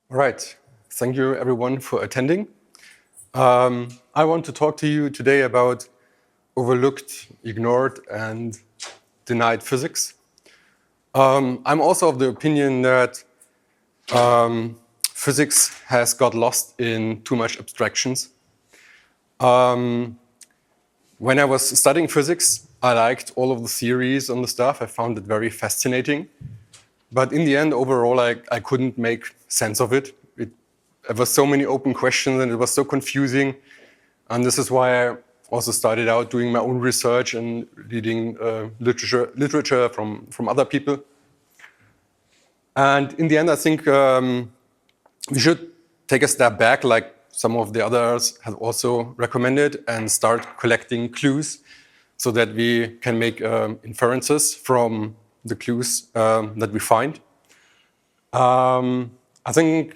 All right. Thank you, everyone, for attending. I want to talk to you today about overlooked, ignored, and denied physics. I'm also of the opinion that physics has got lost in too much abstractions. When I was studying physics, I liked all of the theories and the stuff. I found it very fascinating. But in the end, overall, I couldn't make sense of it. There were so many open questions and it was so confusing. And this is why I also started out doing my own research and reading literature from other people. And in the end, I think we should take a step back, like some of the others have also recommended, and start collecting clues so that we can make inferences from the clues that we find. I think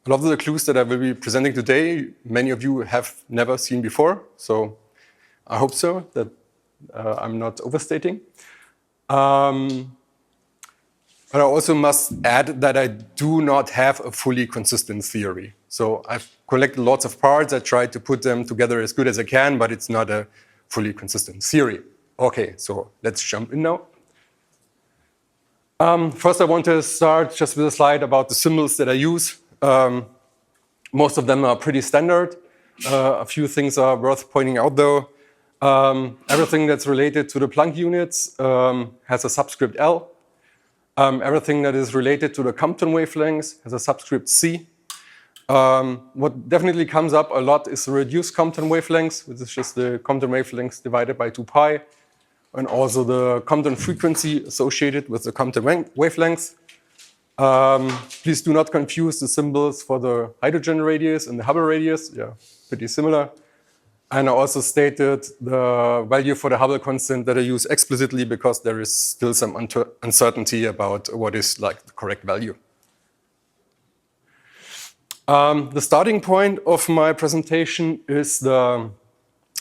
a lot of the clues that I will be presenting today, many of you have never seen before, so I hope so, that I'm not overstating. But I also must add that I do not have a fully consistent theory. So I've collected lots of parts, I tried to put them together as good as I can, but it's not a fully consistent theory. Okay, so let's jump in now. First, I want to start just with a slide about the symbols that I use. Most of them are pretty standard. A few things are worth pointing out, though. Everything that's related to the Planck units has a subscript L. Everything that is related to the Compton wavelengths has a subscript C. What definitely comes up a lot is the reduced Compton wavelengths, which is just the Compton wavelengths divided by 2 pi. And also the Compton frequency associated with the Compton wavelength. Please do not confuse the symbols for the hydrogen radius and the Hubble radius. Yeah, pretty similar. And I also stated the value for the Hubble constant that I use explicitly because there is still some uncertainty about what is like the correct value. The starting point of my presentation is the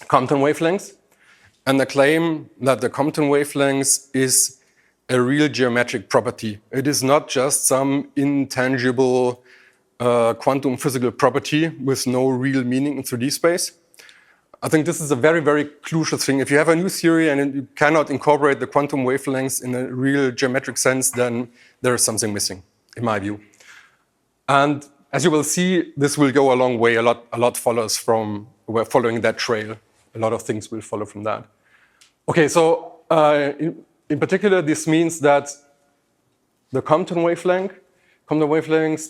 Compton wavelength. And the claim that the Compton wavelength is a real geometric property. It is not just some intangible quantum physical property with no real meaning in 3D space. I think this is a very, very crucial thing. If you have a new theory and you cannot incorporate the quantum wavelengths in a real geometric sense, then there is something missing, in my view. And as you will see, this will go a long way. A lot follows from following that trail. A lot of things will follow from that. Okay, so in particular, this means that the Compton wavelength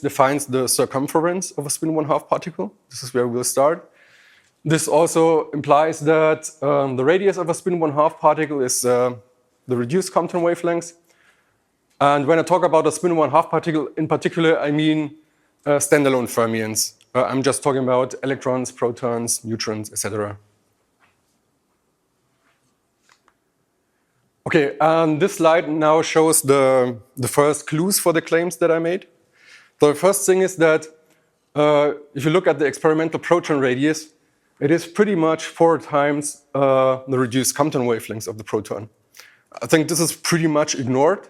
defines the circumference of a spin-1/2 particle. This is where we'll start. This also implies that the radius of a spin-1/2 particle is the reduced Compton wavelength. And when I talk about a spin-1/2 particle, in particular, I mean standalone fermions. I'm just talking about electrons, protons, neutrons, etc. Okay, this slide now shows the first clues for the claims that I made. The first thing is that if you look at the experimental proton radius, it is pretty much 4 times the reduced Compton wavelengths of the proton. I think this is pretty much ignored.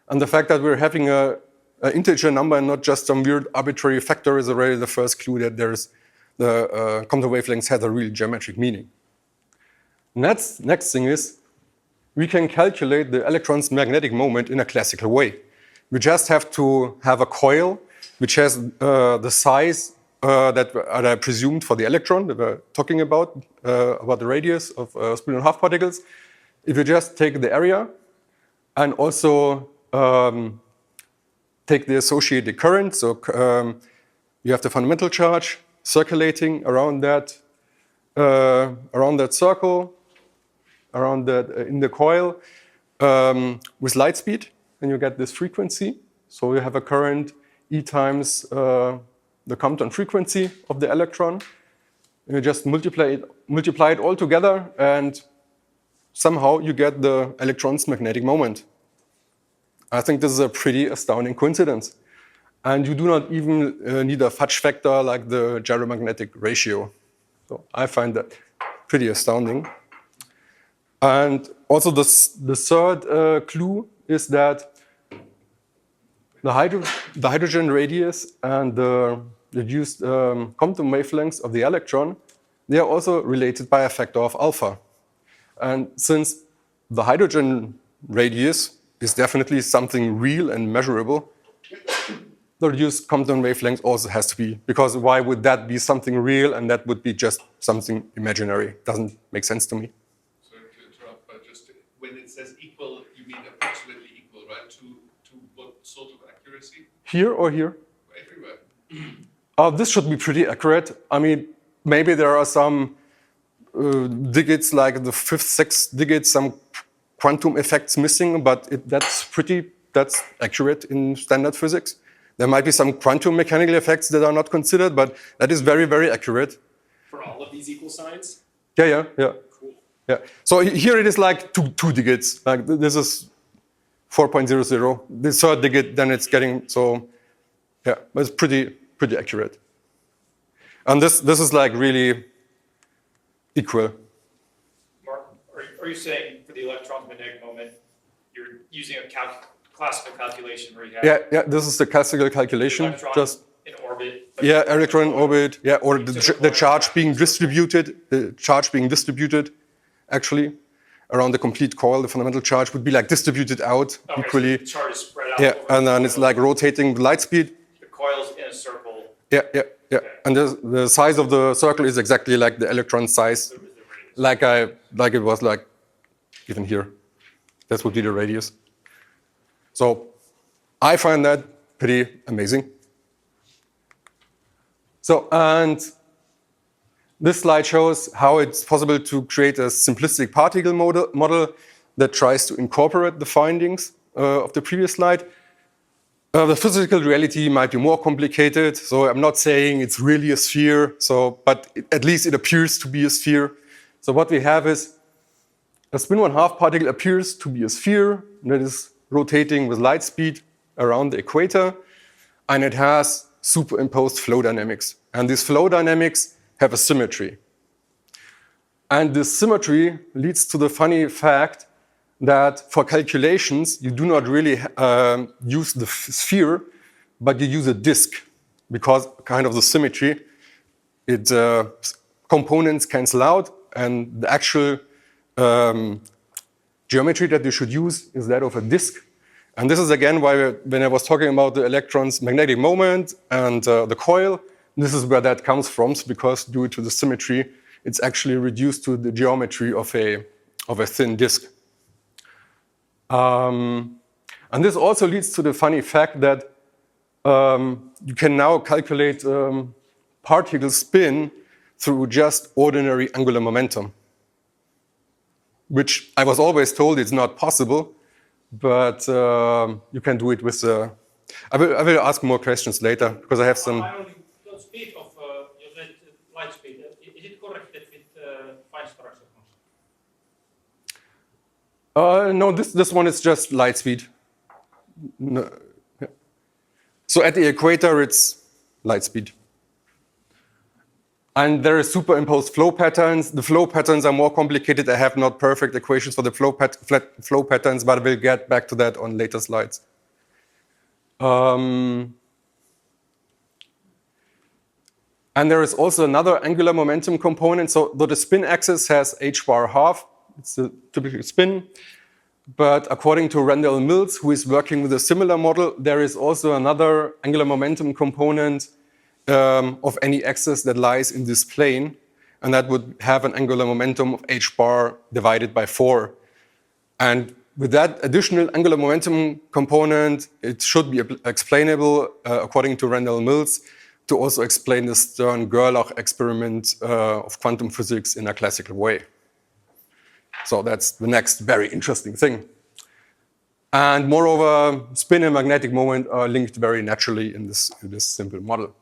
And the fact that we're having an integer number and not just some weird arbitrary factor is already the first clue that the Compton wavelengths have a real geometric meaning. Next thing is, we can calculate the electron's magnetic moment in a classical way. We just have to have a coil which has the size that I presumed for the electron that we're talking about the radius of spin-1/2 particles. If you just take the area and also take the associated current, so you have the fundamental charge circulating around that circle, in the coil with light speed, and you get this frequency. So you have a current E times the Compton frequency of the electron. And you just multiply it all together, and somehow you get the electron's magnetic moment. I think this is a pretty astounding coincidence. And you do not even need a fudge factor like the gyromagnetic ratio. So I find that pretty astounding. And also the third clue is that the hydrogen radius and the reduced Compton wavelengths of the electron, they are also related by a factor of alpha. And since the hydrogen radius is definitely something real and measurable, the reduced Compton wavelength also has to be, because why would that be something real and that would be just something imaginary? Doesn't make sense to me. Sorry to interrupt, but just when it says equal, you mean approximately equal, right? To what sort of accuracy? Here or here? Everywhere. This should be pretty accurate. I mean, maybe there are some digits, like the fifth, sixth digit, some quantum effects missing, but that's accurate in standard physics. There might be some quantum mechanical effects that are not considered, but that is very, very accurate. For all of these equal signs? Yeah. Cool. Yeah. So here it is like two digits. Like this is 4.00. This third digit, then it's getting so. Yeah, but it's pretty accurate. And this is like really equal. Mark, are you saying for the electron's magnetic moment, you're using a classical calculation where you have Yeah, this is the classical calculation. electron Just in orbit? yeah, electron in orbit. Yeah, or the charge being distributed. The charge being distributed, actually, around the complete coil. The fundamental charge would be like distributed out equally. So the charge is spread out. Yeah, and then it's like rotating with light speed. The coil's in a circle. Yeah. And the size of the circle is exactly like the electron size, The radius. like it was like even here. That would be the radius. So I find that pretty amazing. So, and this slide shows how it's possible to create a simplistic particle model that tries to incorporate the findings of the previous slide. The physical reality might be more complicated, so I'm not saying it's really a sphere, but at least it appears to be a sphere. So what we have is a spin 1/2 particle appears to be a sphere that is rotating with light speed around the equator, and it has superimposed flow dynamics. And these flow dynamics have a symmetry. And this symmetry leads to the funny fact that for calculations, you do not really use the sphere, but you use a disk, because kind of the symmetry, components cancel out, and the actual geometry that you should use is that of a disk. And this is again why when I was talking about the electron's magnetic moment and the coil, this is where that comes from, because due to the symmetry, it's actually reduced to the geometry of a thin disk. And this also leads to the funny fact that you can now calculate particle spin through just ordinary angular momentum, which I was always told it's not possible, but you can do it with I will ask more questions later, because I have some. The speed of your light speed, is it corrected with fine structure constant? No, this one is just light speed. No. Yeah. So at the equator, it's light speed. And there are superimposed flow patterns. The flow patterns are more complicated. I have not perfect equations for the flow patterns, but we'll get back to that on later slides. And there is also another angular momentum component. So though the spin axis has h bar half, it's a typical spin. But according to Randall Mills, who is working with a similar model, there is also another angular momentum component of any axis that lies in this plane. And that would have an angular momentum of h bar divided by 4. And with that additional angular momentum component, it should be explainable, according to Randall Mills, to also explain the Stern-Gerlach experiment of quantum physics in a classical way. So that's the next very interesting thing. And moreover, spin and magnetic moment are linked very naturally in this simple model.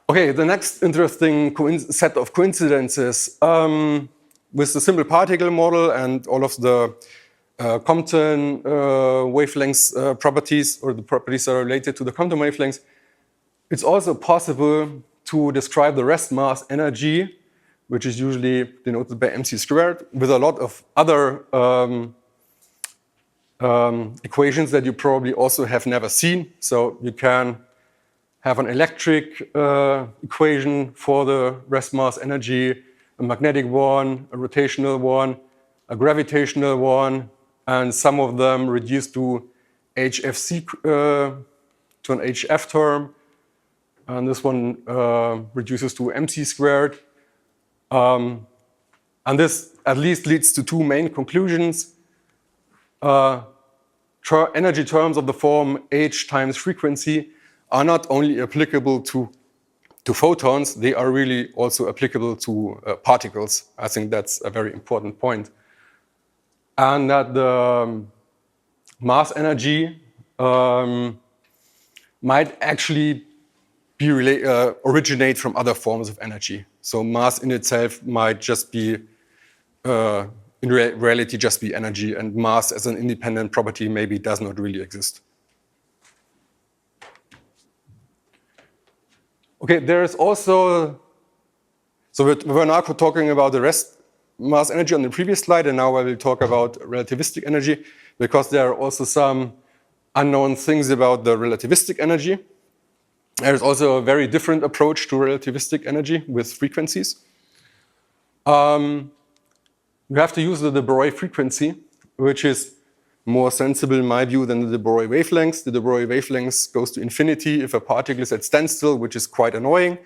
Okay, the next interesting set of coincidences with the simple particle model and all of the Compton wavelengths properties, or the properties that are related to the Compton wavelengths, it's also possible to describe the rest mass energy, which is usually denoted by mc squared, with a lot of other equations that you probably also have never seen. So you can have an electric equation for the rest mass energy, a magnetic one, a rotational one, a gravitational one, and some of them reduced to HFC, to an HF term. And this one reduces to MC squared. And this at least leads to two main conclusions. Energy terms of the form h times frequency are not only applicable to photons, they are really also applicable to particles. I think that's a very important point. And that the mass energy might actually be originate from other forms of energy. So mass in itself might just be, in reality, just be energy, and mass as an independent property maybe does not really exist. Okay, there is also, so we were now talking about the rest mass energy on the previous slide, and now I will talk about relativistic energy, because there are also some unknown things about the relativistic energy. There's also a very different approach to relativistic energy with frequencies. We have to use the de Broglie frequency, which is more sensible in my view than the de Broglie wavelengths. The de Broglie wavelengths goes to infinity if a particle is at standstill, which is quite annoying.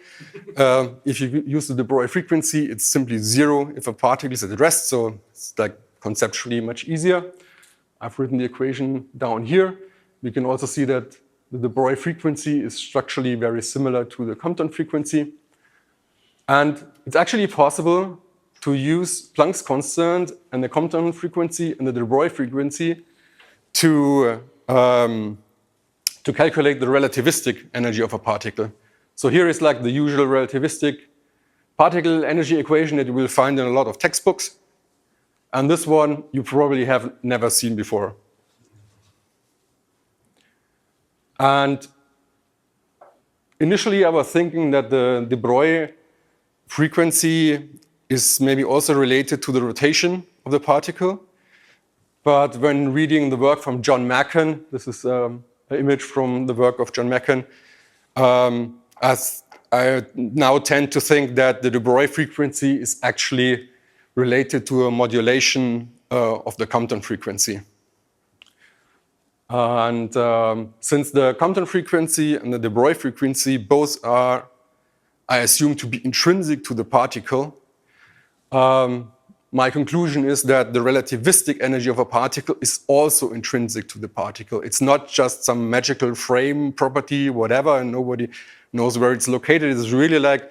If you use the de Broglie frequency, it's simply 0 if a particle is at rest, so it's like conceptually much easier. I've written the equation down here. We can also see that the de Broglie frequency is structurally very similar to the Compton frequency. And it's actually possible to use Planck's constant and the Compton frequency and the de Broglie frequency to calculate the relativistic energy of a particle. So here is like the usual relativistic particle energy equation that you will find in a lot of textbooks. And this one you probably have never seen before. And initially I was thinking that the de Broglie frequency is maybe also related to the rotation of the particle. But when reading the work from John Macken, this is an image from the work of John Macken, as I now tend to think that the de Broglie frequency is actually related to a modulation of the Compton frequency. And since the Compton frequency and the de Broglie frequency both are, I assume, to be intrinsic to the particle, my conclusion is that the relativistic energy of a particle is also intrinsic to the particle. It's not just some magical frame property, whatever, and nobody knows where it's located. It's really like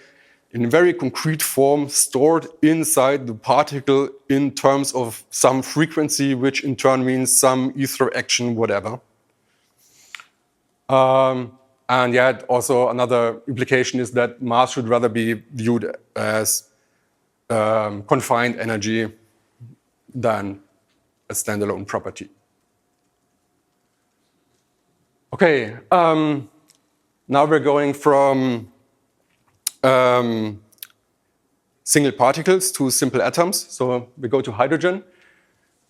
in very concrete form stored inside the particle in terms of some frequency, which in turn means some ether action, whatever. And yet also another implication is that mass should rather be viewed as confined energy than a standalone property. Okay, now we're going from single particles to simple atoms. So we go to hydrogen.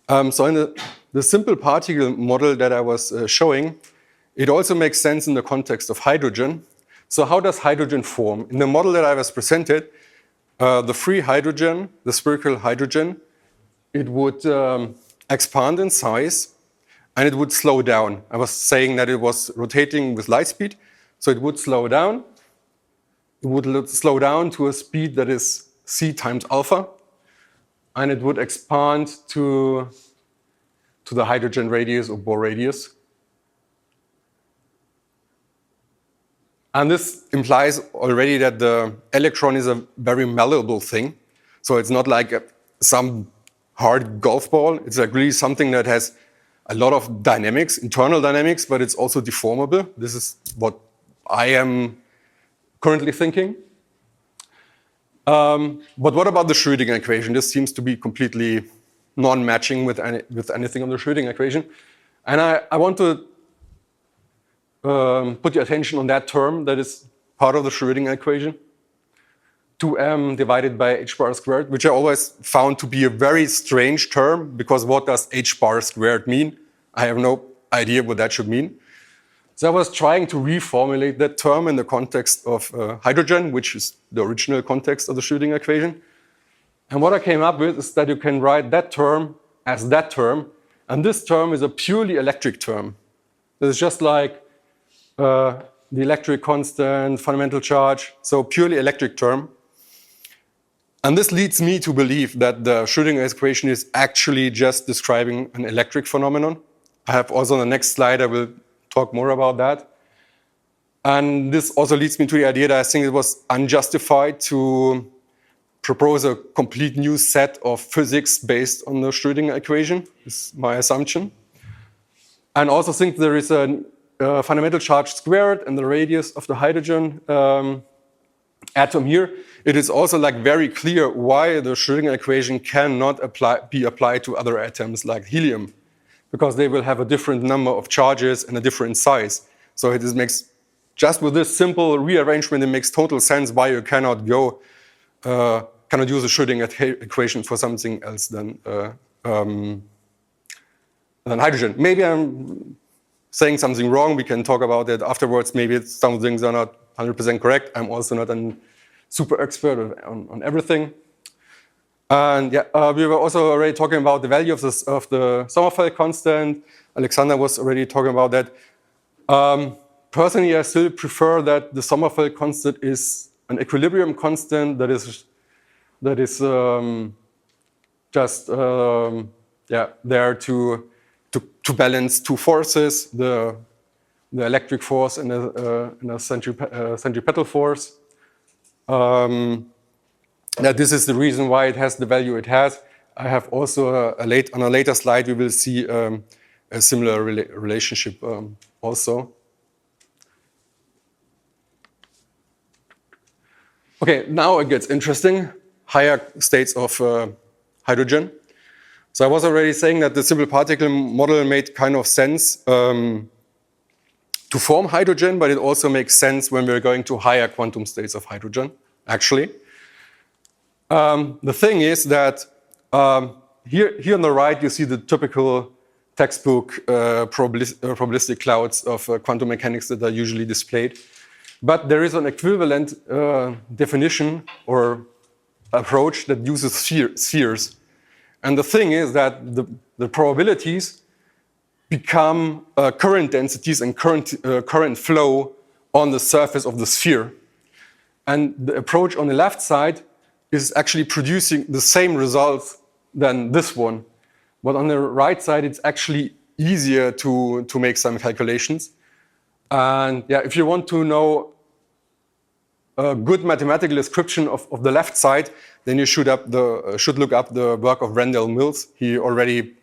So in the simple particle model that I was showing, it also makes sense in the context of hydrogen. So how does hydrogen form? In the model that I was presented, the free hydrogen, the spherical hydrogen, it would expand in size and it would slow down. I was saying that it was rotating with light speed, so it would slow down. It would slow down to a speed that is c times alpha, and it would expand to the hydrogen radius or Bohr radius. And this implies already that the electron is a very malleable thing. So it's not like some hard golf ball. It's like really something that has a lot of dynamics, internal dynamics, but it's also deformable. This is what I am currently thinking. But what about the Schrödinger equation? This seems to be completely non-matching with anything on the Schrödinger equation. And I want to put your attention on that term that is part of the Schrödinger equation, 2m divided by h bar squared, which I always found to be a very strange term, because what does h bar squared mean? I have no idea what that should mean. So I was trying to reformulate that term in the context of hydrogen, which is the original context of the Schrödinger equation. And what I came up with is that you can write that term as that term, and this term is a purely electric term. It's just like the electric constant, fundamental charge, so purely electric term. And this leads me to believe that the Schrödinger equation is actually just describing an electric phenomenon. I have also on the next slide, I will talk more about that. And this also leads me to the idea that I think it was unjustified to propose a complete new set of physics based on the Schrödinger equation, is my assumption. And also think there is a fundamental charge squared and the radius of the hydrogen atom here. It is also like very clear why the Schrödinger equation cannot be applied to other atoms like helium, because they will have a different number of charges and a different size. So it makes, just with this simple rearrangement, it makes total sense why you cannot use the Schrödinger equation for something else than hydrogen. Maybe I'm saying something wrong. We can talk about it afterwards. Maybe some things are not 100% correct. I'm also not a super expert on everything. And yeah, we were also already talking about the value of the Sommerfeld constant. Alexander was already talking about that. Personally, I still prefer that the Sommerfeld constant is an equilibrium constant that is just there to balance two forces, the electric force and the centripetal force. That this is the reason why it has the value it has. I have also on a later slide we will see a similar relationship also. Okay, now it gets interesting. Higher states of hydrogen. So I was already saying that the simple particle model made kind of sense to form hydrogen, but it also makes sense when we're going to higher quantum states of hydrogen, actually. The thing is that here on the right, you see the typical textbook probabilistic clouds of quantum mechanics that are usually displayed. But there is an equivalent definition or approach that uses spheres. And the thing is that the probabilities become current densities and current flow on the surface of the sphere. And the approach on the left side is actually producing the same results than this one. But on the right side, it's actually easier to make some calculations. And yeah, if you want to know a good mathematical description of the left side, then you should look up the work of Randall Mills. He already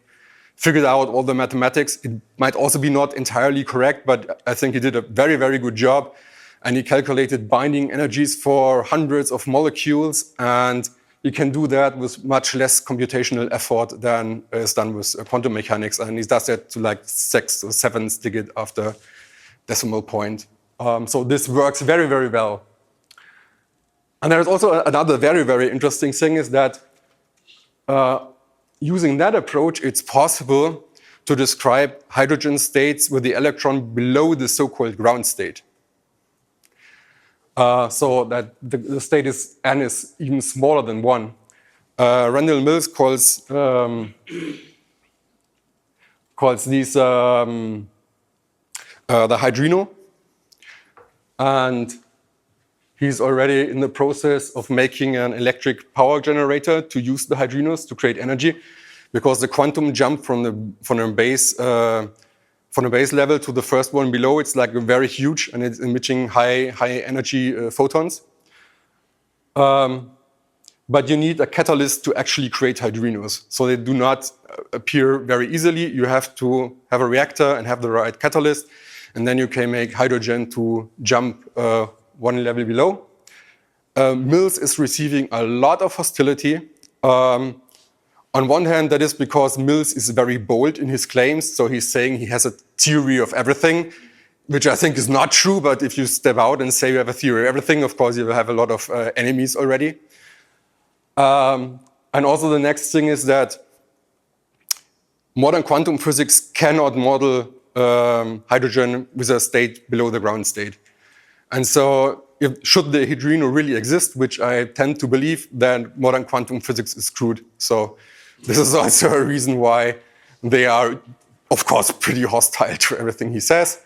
figured out all the mathematics. It might also be not entirely correct, but I think he did a very, very good job. And he calculated binding energies for hundreds of molecules, and you can do that with much less computational effort than is done with quantum mechanics. And he does that to like 6 or 7 digit after decimal point. So this works very, very well. And there's also another very, very interesting thing is that using that approach, it's possible to describe hydrogen states with the electron below the so-called ground state. So that the state n is even smaller than 1. Randall Mills calls these the hydrino, and he's already in the process of making an electric power generator to use the hydrinos to create energy, because the quantum jump from the base level to the first one below, it's like very huge, and it's emitting high energy photons. But you need a catalyst to actually create hydrinos. So they do not appear very easily. You have to have a reactor and have the right catalyst, and then you can make hydrogen to jump one level below. Mills is receiving a lot of hostility. On one hand, that is because Mills is very bold in his claims. So he's saying he has a theory of everything, which I think is not true. But if you step out and say you have a theory of everything, of course, you will have a lot of enemies already. And also the next thing is that modern quantum physics cannot model hydrogen with a state below the ground state. And so should the hadrino really exist, which I tend to believe, then modern quantum physics is screwed. So this is also a reason why they are, of course, pretty hostile to everything he says.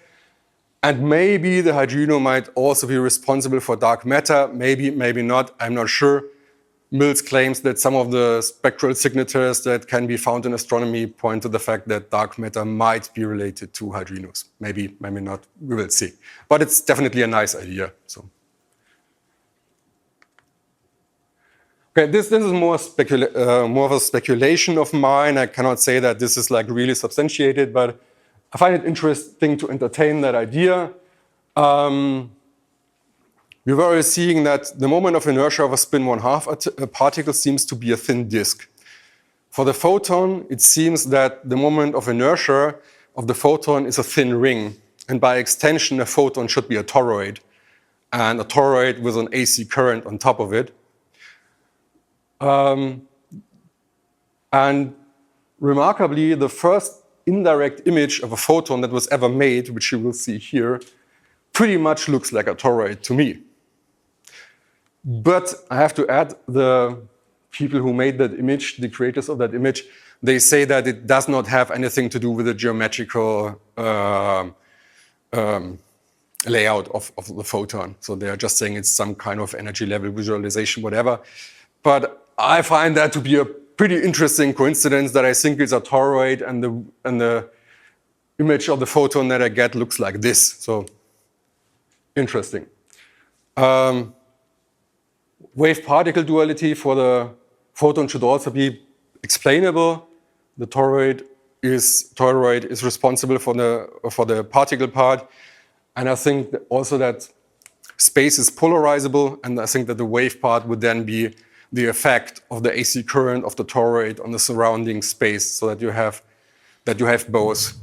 And maybe the hadrino might also be responsible for dark matter. Maybe, maybe not. I'm not sure. Mills claims that some of the spectral signatures that can be found in astronomy point to the fact that dark matter might be related to hadrinos. Maybe, maybe not. We will see. But it's definitely a nice idea. So, okay, this is more of a speculation of mine. I cannot say that this is like really substantiated, but I find it interesting to entertain that idea. We were already seeing that the moment of inertia of a spin 1/2 particle seems to be a thin disk. For the photon, it seems that the moment of inertia of the photon is a thin ring. And by extension, a photon should be a toroid, and a toroid with an AC current on top of it. And remarkably, the first indirect image of a photon that was ever made, which you will see here, pretty much looks like a toroid to me. But I have to add, the people who made that image, the creators of that image, they say that it does not have anything to do with the geometrical layout of the photon. So they are just saying it's some kind of energy level visualization, whatever. But I find that to be a pretty interesting coincidence that I think it's a toroid and the image of the photon that I get looks like this. So interesting. Wave-particle duality for the photon should also be explainable. The toroid is responsible for the particle part. And I think that also that space is polarizable, and I think that the wave part would then be the effect of the AC current of the toroid on the surrounding space, so that you have both.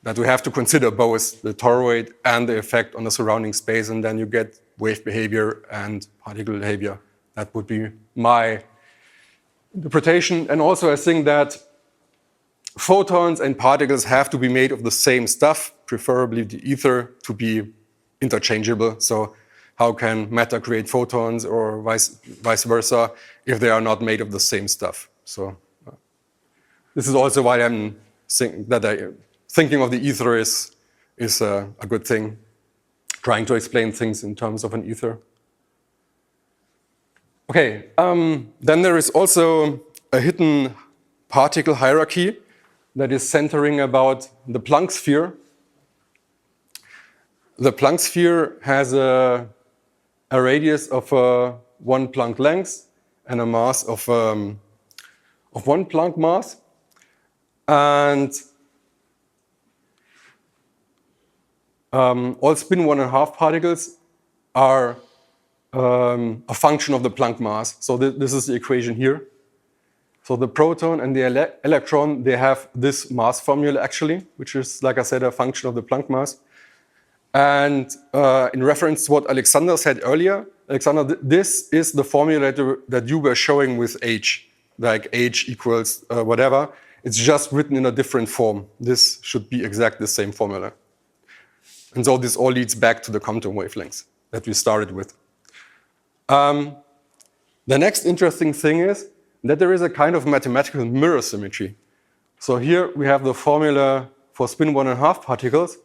That we have to consider both the toroid and the effect on the surrounding space, and then you get wave behavior and particle behavior. That would be my interpretation. And also I think that photons and particles have to be made of the same stuff, preferably the ether, to be interchangeable. So how can matter create photons or vice versa if they are not made of the same stuff? So this is also why I'm thinking of the ether is a good thing, trying to explain things in terms of an ether. Okay, then there is also a hidden particle hierarchy that is centering about the Planck sphere. The Planck sphere has a radius of 1 Planck length and a mass of 1 Planck mass. And all spin 1.5 particles are a function of the Planck mass. So this is the equation here. So the proton and the electron, they have this mass formula actually, which is, like I said, a function of the Planck mass. And in reference to what Alexander said earlier, Alexander, this is the formula that you were showing with H, like H equals whatever. It's just written in a different form. This should be exactly the same formula. And so this all leads back to the Compton wavelengths that we started with. The next interesting thing is that there is a kind of mathematical mirror symmetry. So here we have the formula for spin 1.5 particles.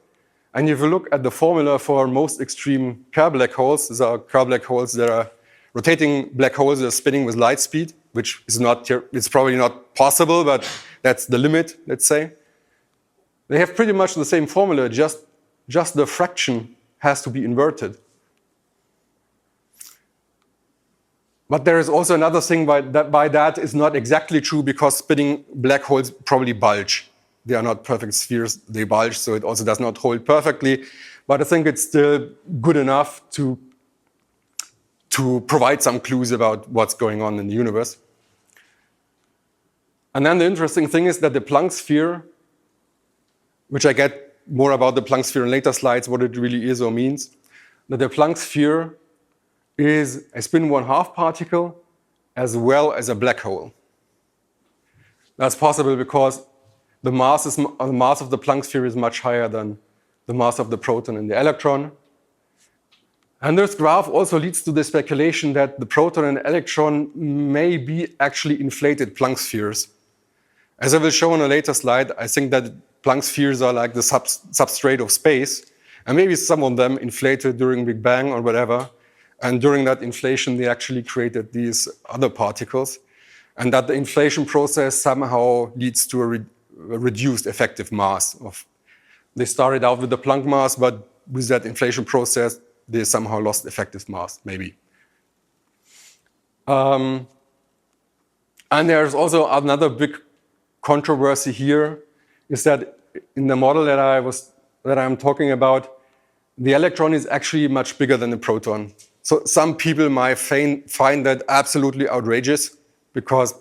And if you look at the formula for most extreme Kerr black holes, these are Kerr black holes that are rotating black holes that are spinning with light speed, which is it's probably not possible, but that's the limit, let's say. They have pretty much the same formula, just the fraction has to be inverted. But there is also another thing by that is not exactly true, because spinning black holes probably bulge. They are not perfect spheres, they bulge, so it also does not hold perfectly. But I think it's still good enough to provide some clues about what's going on in the universe. And then the interesting thing is that the Planck sphere, which I get more about the Planck sphere in later slides, what it really is or means, that the Planck sphere is a spin 1.5 particle as well as a black hole. That's possible because the mass of the Planck sphere is much higher than the mass of the proton and the electron. And this graph also leads to the speculation that the proton and electron may be actually inflated Planck spheres. As I will show on a later slide, I think that Planck spheres are like the substrate of space, and maybe some of them inflated during Big Bang or whatever, and during that inflation they actually created these other particles, and that the inflation process somehow leads to a reduced effective mass. They started out with the Planck mass, but with that inflation process they somehow lost effective mass, maybe. And there's also another big controversy here, is that in the model that I'm talking about, the electron is actually much bigger than the proton. So some people might find that absolutely outrageous, because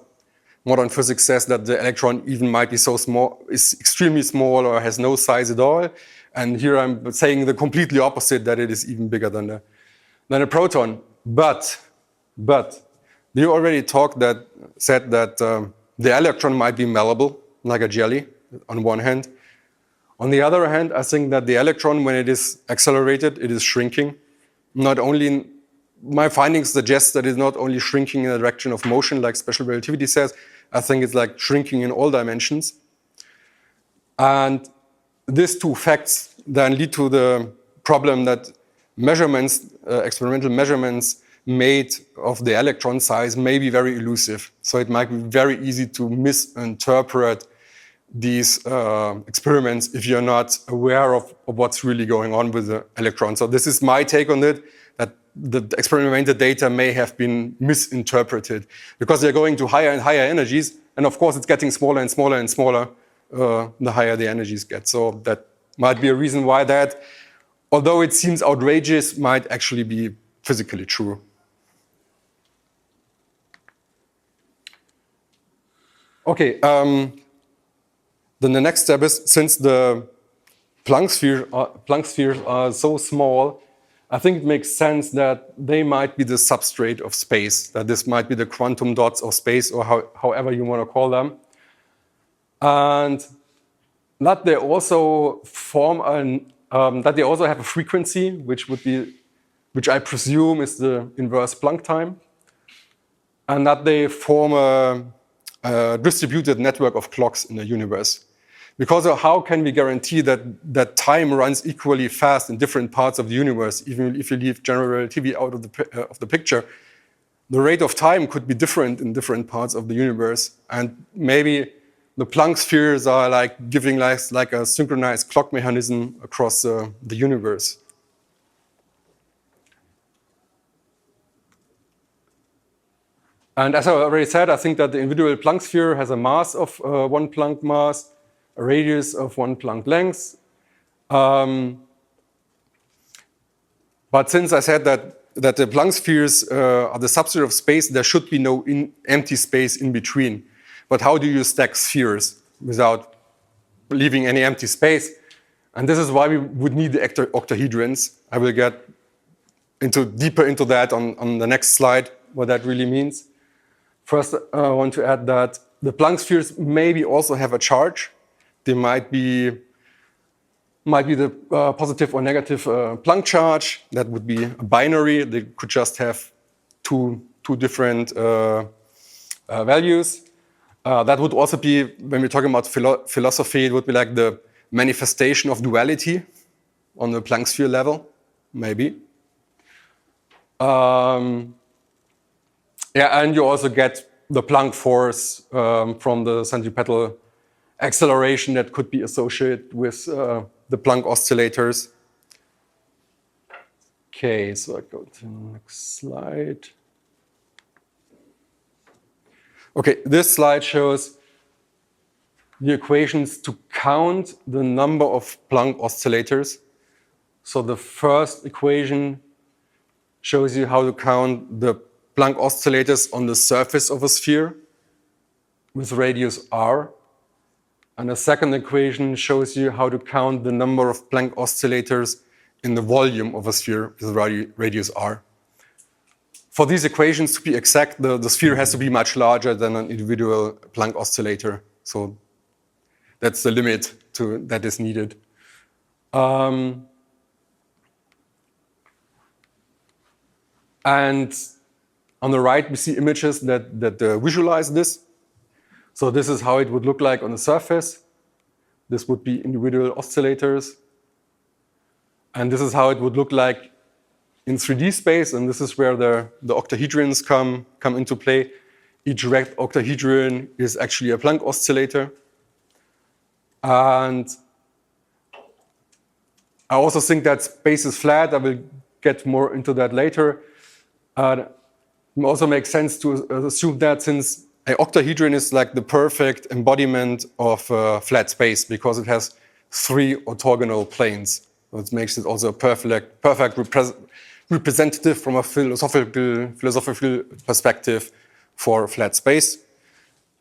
modern physics says that the electron even might be so small, is extremely small or has no size at all. And here I'm saying the completely opposite, that it is even bigger than a proton. But you already said that the electron might be malleable, like a jelly, on one hand. On the other hand, I think that the electron, when it is accelerated, it is shrinking. My findings suggest that it's not only shrinking in the direction of motion, like special relativity says. I think it's like shrinking in all dimensions. And these two facts then lead to the problem that experimental measurements made of the electron size may be very elusive. So it might be very easy to misinterpret these experiments if you're not aware of what's really going on with the electron. So this is my take on it, that the experimental data may have been misinterpreted because they're going to higher and higher energies. And of course, it's getting smaller and smaller and smaller the higher the energies get. So that might be a reason why that, although it seems outrageous, might actually be physically true. Okay, then the next step is, since the Planck spheres are so small, I think it makes sense that they might be the substrate of space, that this might be the quantum dots of space, or however you want to call them. And that they also that they also have a frequency, which I presume is the inverse Planck time, and that they form a distributed network of clocks in the universe. Because how can we guarantee that time runs equally fast in different parts of the universe, even if you leave general relativity out of the picture? The rate of time could be different in different parts of the universe, and maybe the Planck spheres are like giving like a synchronized clock mechanism across the universe. And as I already said, I think that the individual Planck sphere has a mass of 1 Planck mass, a radius of 1 Planck length. But since I said that the Planck spheres are the substrate of space, there should be no empty space in between. But how do you stack spheres without leaving any empty space? And this is why we would need the octahedrons. I will get deeper into that on the next slide, what that really means. First, I want to add that the Planck spheres maybe also have a charge. They might be the positive or negative Planck charge. That would be a binary. They could just have two different values. That would also be, when we're talking about philosophy, it would be like the manifestation of duality on the Planck sphere level, maybe. Yeah, and you also get the Planck force from the centripetal acceleration that could be associated with the Planck oscillators. Okay, so I go to the next slide. Okay, this slide shows the equations to count the number of Planck oscillators. So the first equation shows you how to count the Planck oscillators on the surface of a sphere with radius r. And the second equation shows you how to count the number of Planck oscillators in the volume of a sphere with radius r. For these equations to be exact, the sphere has to be much larger than an individual Planck oscillator. So That's the limit that is needed. And on the right, we see images that visualize this. So this is how it would look like on the surface. This would be individual oscillators. And this is how it would look like in 3D space. And this is where the octahedrons come into play. Each rect octahedron is actually a Planck oscillator. And I also think that space is flat. I will get more into that later. It also makes sense to assume that since an octahedron is like the perfect embodiment of flat space because it has 3 orthogonal planes. So it makes it also a perfect representative from a philosophical perspective for flat space.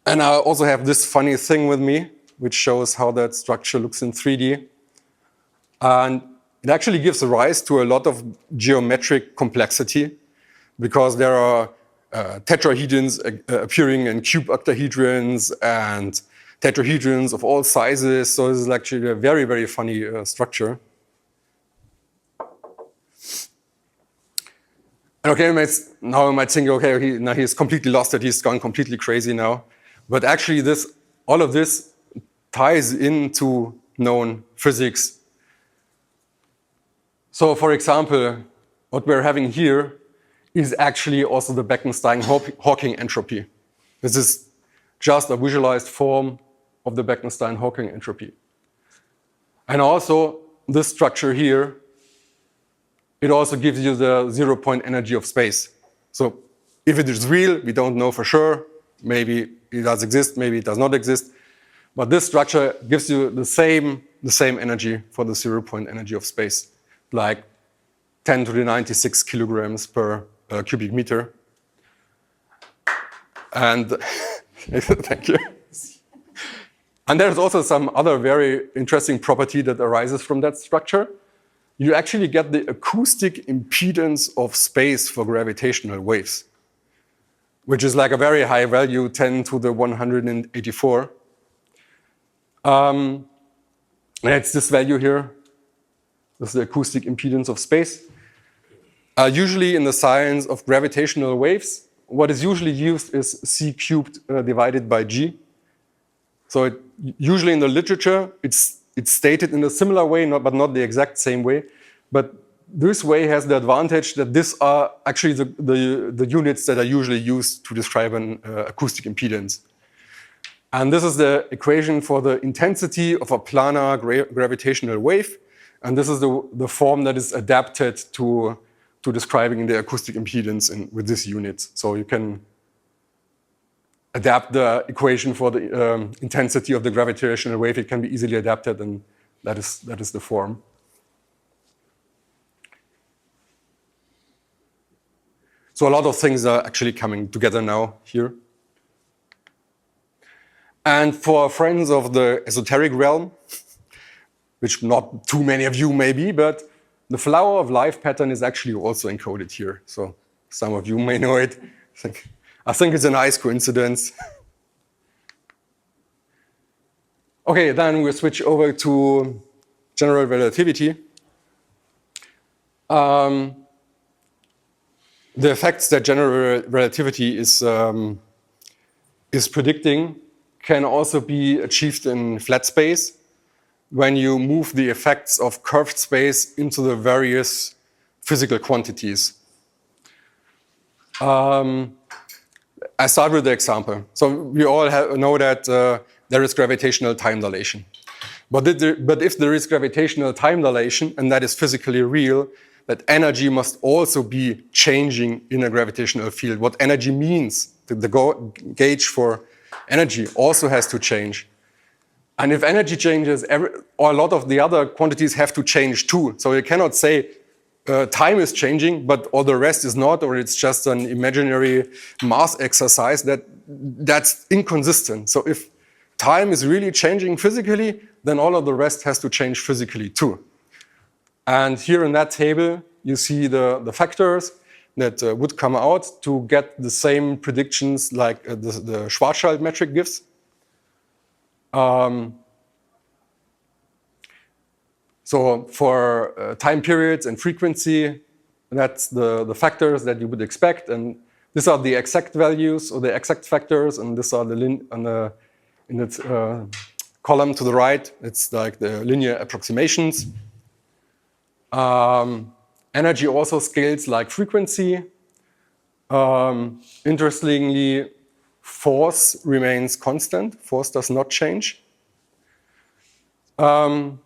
And I also have this funny thing with me, which shows how that structure looks in 3D. And it actually gives rise to a lot of geometric complexity because there are tetrahedrons appearing in cube octahedrons and tetrahedrons of all sizes. So this is actually a very, very funny structure. And okay, now you might think, okay, now he's completely lost it. He's gone completely crazy now. But actually, all of this ties into known physics. So, for example, what we're having here is actually also the Bekenstein-Hawking entropy. This is just a visualized form of the Bekenstein-Hawking entropy. And also, this structure here, it also gives you the zero-point energy of space. So if it is real, we don't know for sure. Maybe it does exist, maybe it does not exist. But this structure gives you the same energy for the zero-point energy of space, like 10 to the 96 kilograms per cubic meter. And thank you. And there's also some other very interesting property that arises from that structure. You actually get the acoustic impedance of space for gravitational waves, which is like a very high value, 10 to the 184. And it's this value here. This is the acoustic impedance of space. Usually in the science of gravitational waves, what is usually used is c cubed divided by g. So usually in the literature, it's stated in a similar way, but not the exact same way. But this way has the advantage that these are actually the units that are usually used to describe an acoustic impedance. And this is the equation for the intensity of a planar gravitational wave. And this is the form that is adapted to describing the acoustic impedance with this unit. So you can adapt the equation for the intensity of the gravitational wave. It can be easily adapted, and that is the form. So a lot of things are actually coming together now here. And for friends of the esoteric realm, which not too many of you may be, but the flower of life pattern is actually also encoded here. So some of you may know it. I think it's a nice coincidence. Okay, then we'll switch over to general relativity. The effects that general relativity is predicting can also be achieved in flat space when you move the effects of curved space into the various physical quantities. I start with the example. So we all know that there is gravitational time dilation. But if there is gravitational time dilation, and that is physically real, that energy must also be changing in a gravitational field. What energy means, the gauge for energy also has to change. And if energy changes, or a lot of the other quantities have to change too. So you cannot say time is changing, but all the rest is not, or it's just an imaginary math exercise. That's inconsistent. So if time is really changing physically, then all of the rest has to change physically too. And here in that table, you see the factors that would come out to get the same predictions like the Schwarzschild metric gives. So for time periods and frequency, that's the factors that you would expect, and these are the exact values or the exact factors, and these are in its column to the right. It's like the linear approximations. Energy also scales like frequency. Interestingly, force remains constant. Force does not change. When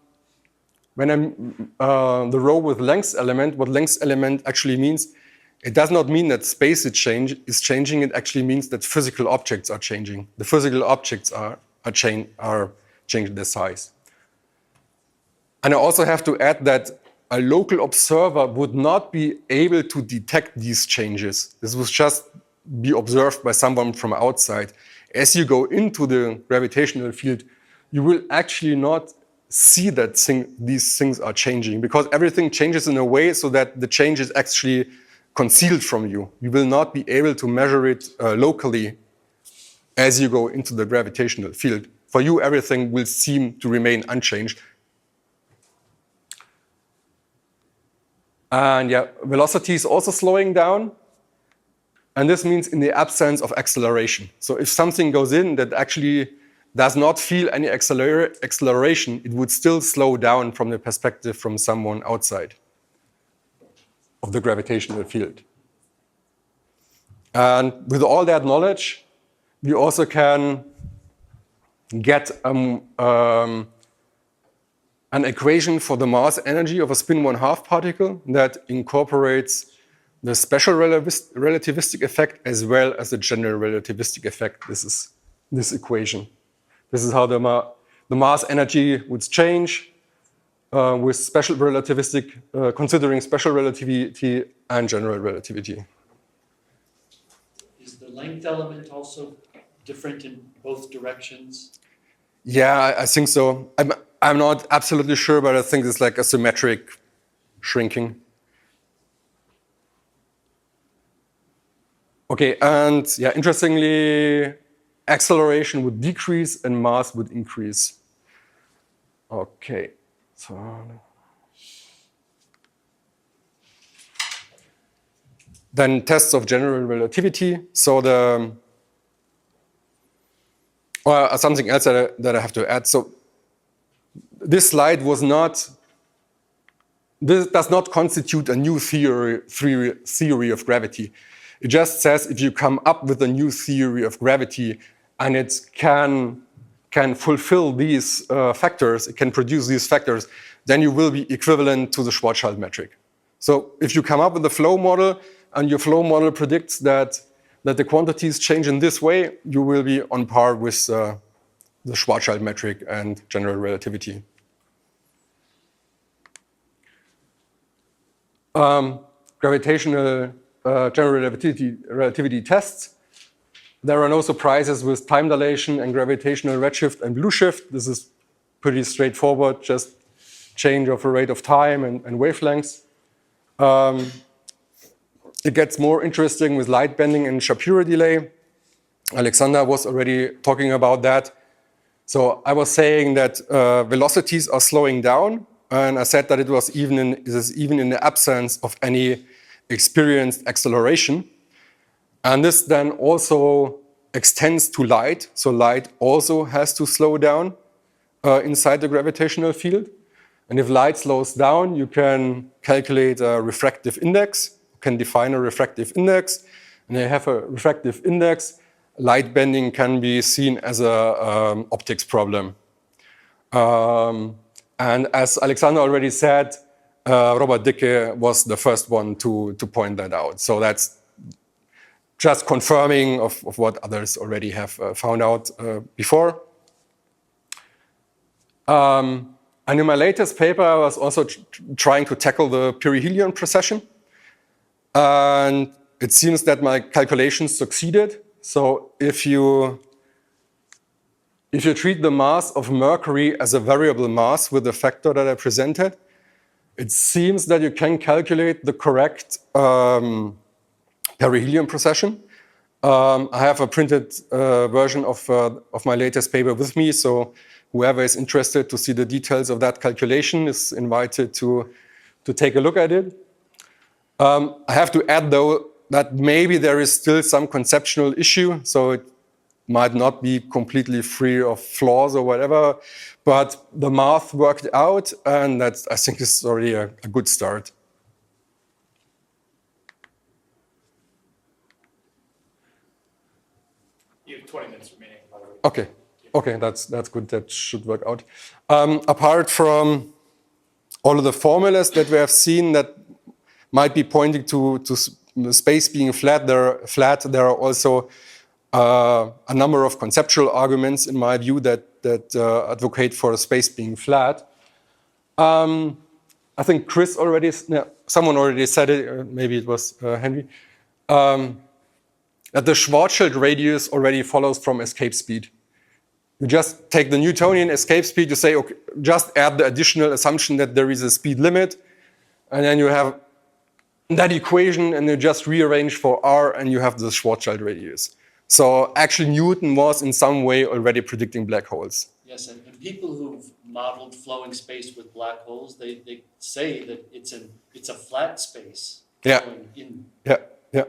the row with length element, what length element actually means, it does not mean that space is changing. It actually means that physical objects are changing. The physical objects are changing their size. And I also have to add that a local observer would not be able to detect these changes. This would just be observed by someone from outside. As you go into the gravitational field, you will actually not see that these things are changing, because everything changes in a way so that the change is actually concealed from you. You will not be able to measure it locally as you go into the gravitational field. For you, everything will seem to remain unchanged. And yeah, velocity is also slowing down. And this means in the absence of acceleration. So if something goes in that actually does not feel any acceleration, it would still slow down from the perspective from someone outside of the gravitational field. And with all that knowledge, we also can get an equation for the mass energy of a spin 1/2 particle that incorporates the special relativistic effect as well as the general relativistic effect. This is this equation. This is how the mass energy would change with special relativistic, considering special relativity and general relativity. Is the length element also different in both directions? Yeah, I think so. I'm not absolutely sure, but I think it's like a symmetric shrinking. Okay, and yeah, interestingly, acceleration would decrease and mass would increase. Okay, so then tests of general relativity. So something else that I have to add. So this slide this does not constitute a new theory of gravity. It just says if you come up with a new theory of gravity and it can fulfill these factors, it can produce these factors, then you will be equivalent to the Schwarzschild metric. So if you come up with a flow model and your flow model predicts that the quantities change in this way, you will be on par with the Schwarzschild metric and general relativity. Gravitational general relativity tests. There are no surprises with time dilation and gravitational redshift and blue shift. This is pretty straightforward, just change of a rate of time and wavelengths. It gets more interesting with light bending and Shapiro delay. Alexander was already talking about that. So I was saying that velocities are slowing down, and I said that it is even in the absence of any experienced acceleration. And this then also extends to light. So light also has to slow down inside the gravitational field. And if light slows down, you can calculate a refractive index. You can define a refractive index. And you have a refractive index. Light bending can be seen as an optics problem. And as Alexander already said, Robert Dicke was the first one to point that out. So that's just confirming of what others already have found out before. And in my latest paper, I was also trying to tackle the perihelion precession. And it seems that my calculations succeeded. So if you treat the mass of Mercury as a variable mass with the factor that I presented, it seems that you can calculate the correct perihelion precession. I have a printed version of my latest paper with me, so whoever is interested to see the details of that calculation is invited to take a look at it. I have to add, though, that maybe there is still some conceptual issue, so it might not be completely free of flaws or whatever, but the math worked out, and that, I think, is already a good start. You have 20 minutes remaining, by the way. Okay. Okay, that's good. That should work out. Apart from all of the formulas that we have seen that might be pointing to space being flat, there are also a number of conceptual arguments, in my view, that advocate for space being flat. I think someone already said it, or maybe it was Henry, that the Schwarzschild radius already follows from escape speed. You just take the Newtonian escape speed, you say, okay, just add the additional assumption that there is a speed limit, and then you have that equation, and you just rearrange for r, and you have the Schwarzschild radius. So actually Newton was in some way already predicting black holes. Yes, and people who've modeled flowing space with black holes, they say that it's a flat space. Yeah. Yeah.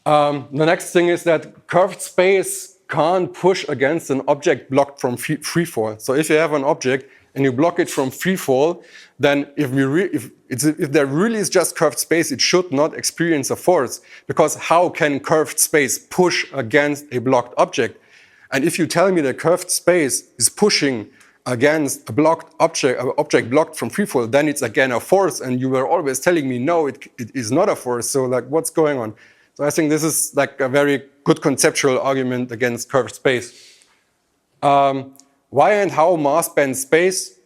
The next thing is that curved space can't push against an object blocked from free fall. So if you have an object and you block it from free fall, then if there really is just curved space, it should not experience a force, because how can curved space push against a blocked object? And if you tell me that curved space is pushing against a blocked object, an object blocked from free fall, then it's again a force, and you were always telling me, no, it is not a force. So like, what's going on? So I think this is like a very good conceptual argument against curved space. Why and how mass bends space?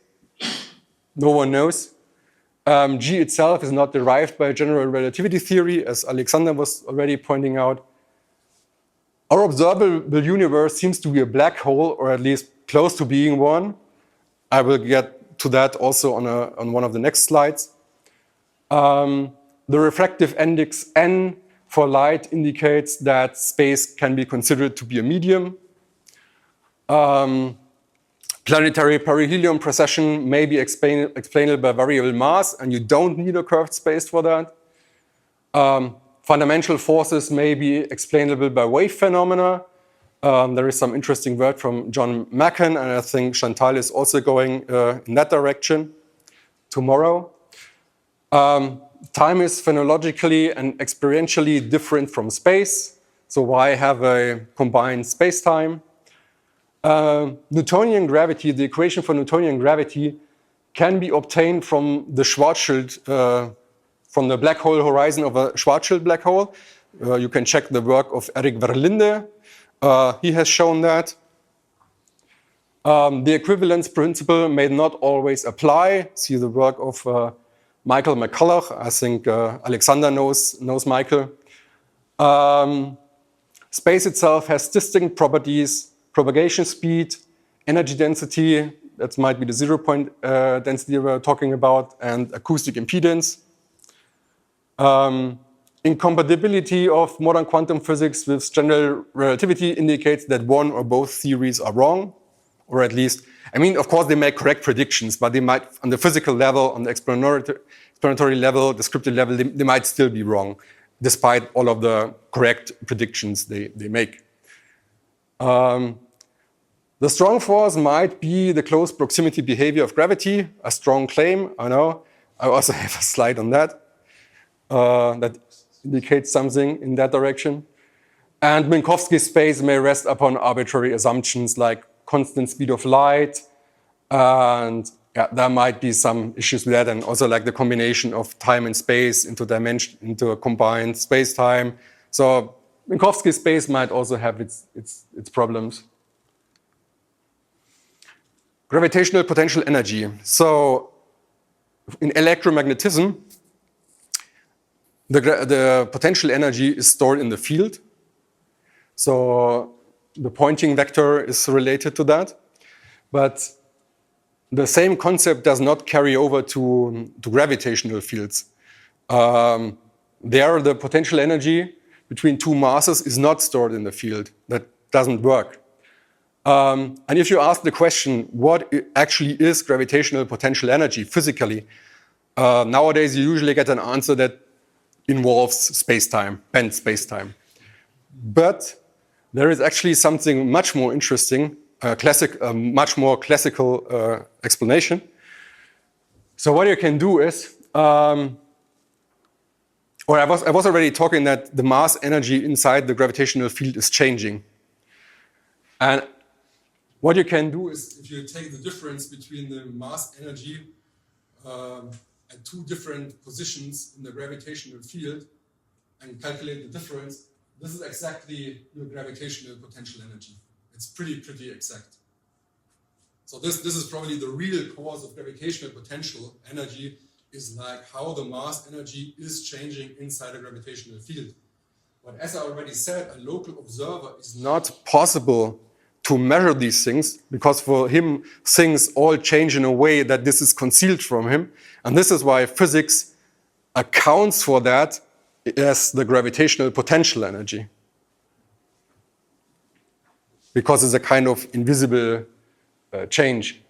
No one knows. G itself is not derived by general relativity theory, as Alexander was already pointing out. Our observable universe seems to be a black hole, or at least close to being one. I will get to that also on one of the next slides. The refractive index n for light indicates that space can be considered to be a medium. Planetary perihelion precession may be explainable by variable mass, and you don't need a curved space for that. Fundamental forces may be explainable by wave phenomena. There is some interesting work from John Macken, and I think Chantal is also going in that direction tomorrow. Time is phenologically and experientially different from space, so why have a combined space-time? Newtonian gravity, the equation for Newtonian gravity, can be obtained from the Schwarzschild, from the black hole horizon of a Schwarzschild black hole. You can check the work of Erik Verlinde. He has shown that. The equivalence principle may not always apply. See the work of Michael McCulloch. I think Alexander knows Michael. Space itself has distinct properties: propagation speed, energy density, that might be the 0-point density we're talking about, and acoustic impedance. Incompatibility of modern quantum physics with general relativity indicates that one or both theories are wrong, or at least, I mean, of course they make correct predictions, but they might, on the physical level, on the explanatory level, descriptive level, they might still be wrong, despite all of the correct predictions they make. The strong force might be the close proximity behavior of gravity, a strong claim, I know. I also have a slide on that. That indicates something in that direction. And Minkowski space may rest upon arbitrary assumptions like constant speed of light, and yeah, there might be some issues with that, and also like the combination of time and space into a combined space-time. So Minkowski space might also have its problems. Gravitational potential energy. So in electromagnetism, the potential energy is stored in the field. So the Poynting vector is related to that. But the same concept does not carry over to gravitational fields. There, the potential energy between two masses is not stored in the field. That doesn't work. And if you ask the question, what actually is gravitational potential energy physically, nowadays you usually get an answer that involves space-time, bent space-time. But there is actually something much more interesting, much more classical explanation. So what you can do is, I was already talking that the mass energy inside the gravitational field is changing. And what you can do is, if you take the difference between the mass energy at two different positions in the gravitational field and calculate the difference, this is exactly your gravitational potential energy. It's pretty exact. So this is probably the real cause of gravitational potential energy, is like how the mass energy is changing inside a gravitational field. But as I already said, a local observer is not possible to measure these things, because for him things all change in a way that this is concealed from him. And this is why physics accounts for that as the gravitational potential energy, because it's a kind of invisible change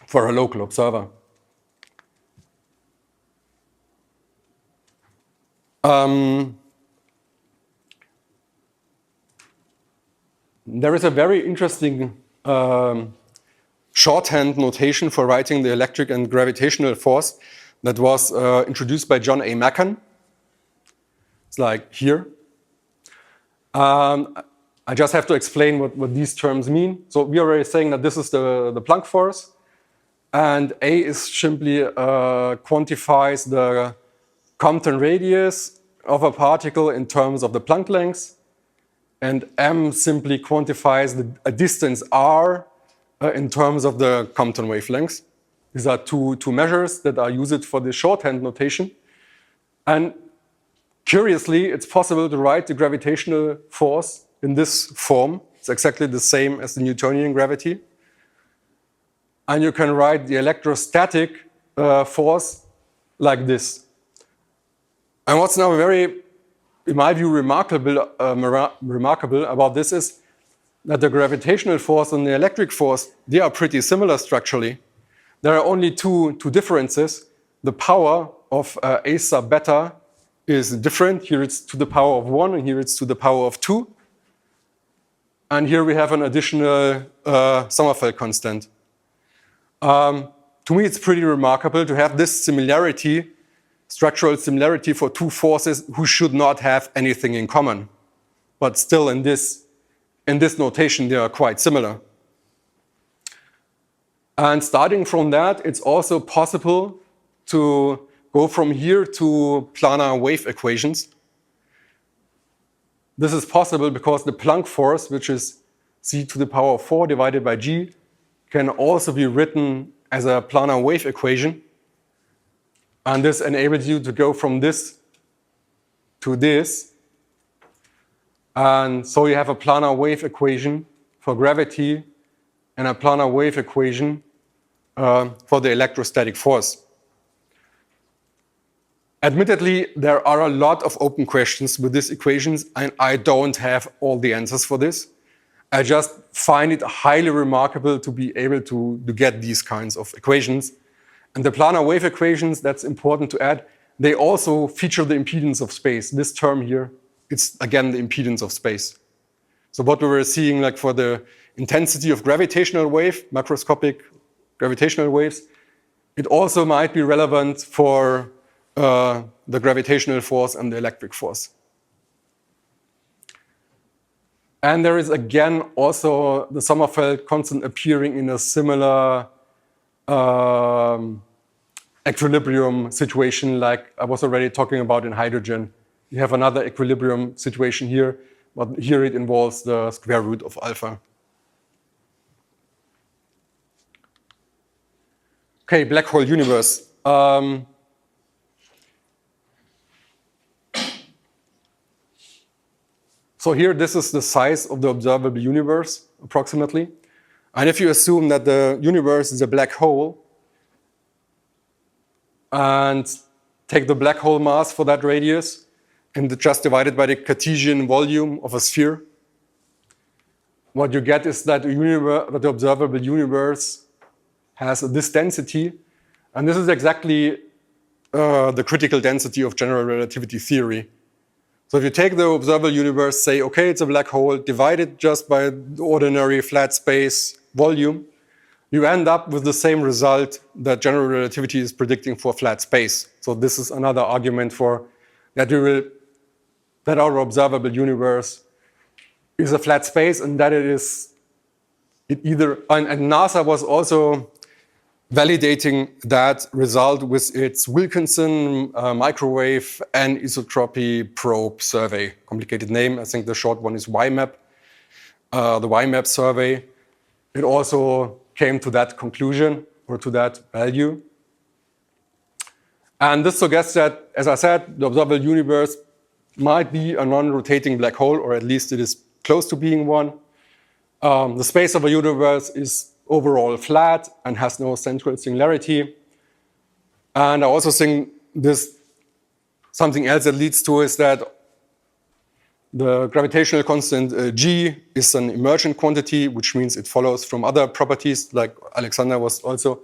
for a local observer. There is a very interesting shorthand notation for writing the electric and gravitational force that was introduced by John A. Macken. It's like here. I just have to explain what these terms mean. So we are already saying that this is the Planck force, and A is simply quantifies the Compton radius of a particle in terms of the Planck length, and M simply quantifies a distance r in terms of the Compton wavelengths. These are two measures that are used for the shorthand notation. And curiously, it's possible to write the gravitational force in this form. It's exactly the same as the Newtonian gravity. And you can write the electrostatic force like this. And what's now very, in my view, remarkable about this is that the gravitational force and the electric force, they are pretty similar structurally. There are only two differences. The power of A sub beta is different. Here it's to the power of 1, and here it's to the power of 2. And here we have an additional Sommerfeld constant. To me, it's pretty remarkable to have this similarity, structural similarity for two forces who should not have anything in common. But still in this notation, they are quite similar. And starting from that, it's also possible to go from here to planar wave equations. This is possible because the Planck force, which is c to the power of 4 divided by g, can also be written as a planar wave equation. And this enables you to go from this to this. And so you have a planar wave equation for gravity and a planar wave equation for the electrostatic force. Admittedly, there are a lot of open questions with these equations, and I don't have all the answers for this. I just find it highly remarkable to be able to get these kinds of equations. And the planar wave equations, that's important to add, they also feature the impedance of space. This term here, it's again the impedance of space. So what we were seeing like for the intensity of gravitational wave, macroscopic gravitational waves, it also might be relevant for the gravitational force and the electric force. And there is again also the Sommerfeld constant appearing in a similar equilibrium situation like I was already talking about in hydrogen. You have another equilibrium situation here, but here it involves the square root of alpha. Okay, black hole universe. So here, this is the size of the observable universe, approximately. And if you assume that the universe is a black hole, and take the black hole mass for that radius, and just divide it by the Cartesian volume of a sphere, what you get is that the observable universe has this density, and this is exactly the critical density of general relativity theory. So if you take the observable universe, say, okay, it's a black hole, divide it just by the ordinary flat space volume, you end up with the same result that general relativity is predicting for flat space. So this is another argument for that our observable universe is a flat space, and that and NASA was also validating that result with its Wilkinson microwave anisotropy probe survey. Complicated name, I think the short one is YMAP, the YMAP survey. It also came to that conclusion or to that value. And this suggests that, as I said, the observable universe might be a non-rotating black hole, or at least it is close to being one. The space of a universe is overall flat and has no central singularity. And I also think something else that leads to is that the gravitational constant G is an emergent quantity, which means it follows from other properties, like Alexander was also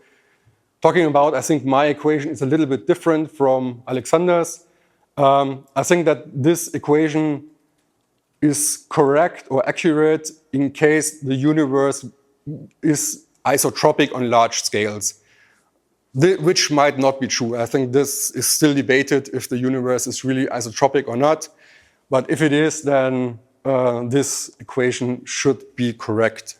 talking about. I think my equation is a little bit different from Alexander's. I think that this equation is correct or accurate in case the universe is isotropic on large scales, which might not be true. I think this is still debated if the universe is really isotropic or not. But if it is, then this equation should be correct.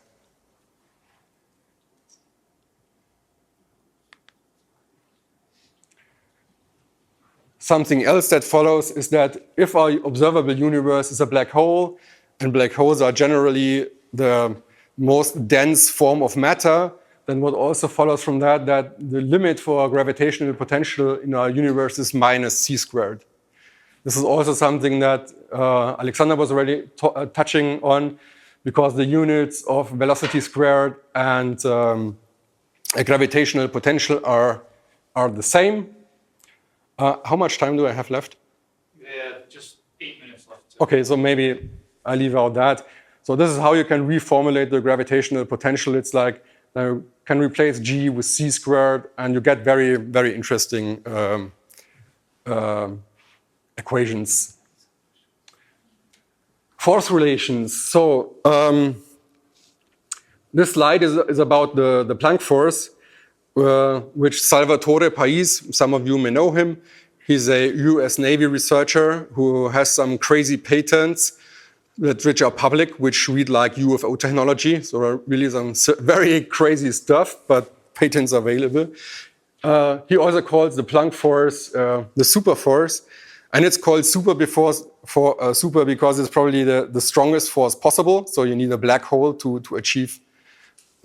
Something else that follows is that if our observable universe is a black hole, and black holes are generally the most dense form of matter, then what also follows from that the limit for gravitational potential in our universe is minus c squared. This is also something that Alexander was already touching on, because the units of velocity squared and gravitational potential are the same. How much time do I have left? Yeah, just 8 minutes left. Okay, so maybe I leave out that. So this is how you can reformulate the gravitational potential. It's like you can replace G with c squared, and you get very, very interesting equations. Force relations. So this slide is about the Planck force, which Salvatore Pais, some of you may know him. He's a US Navy researcher who has some crazy patents which are public, which read like UFO technology. So really some very crazy stuff, but patents are available. He also calls the Planck force the super force. And it's called super because it's probably the strongest force possible. So you need a black hole to achieve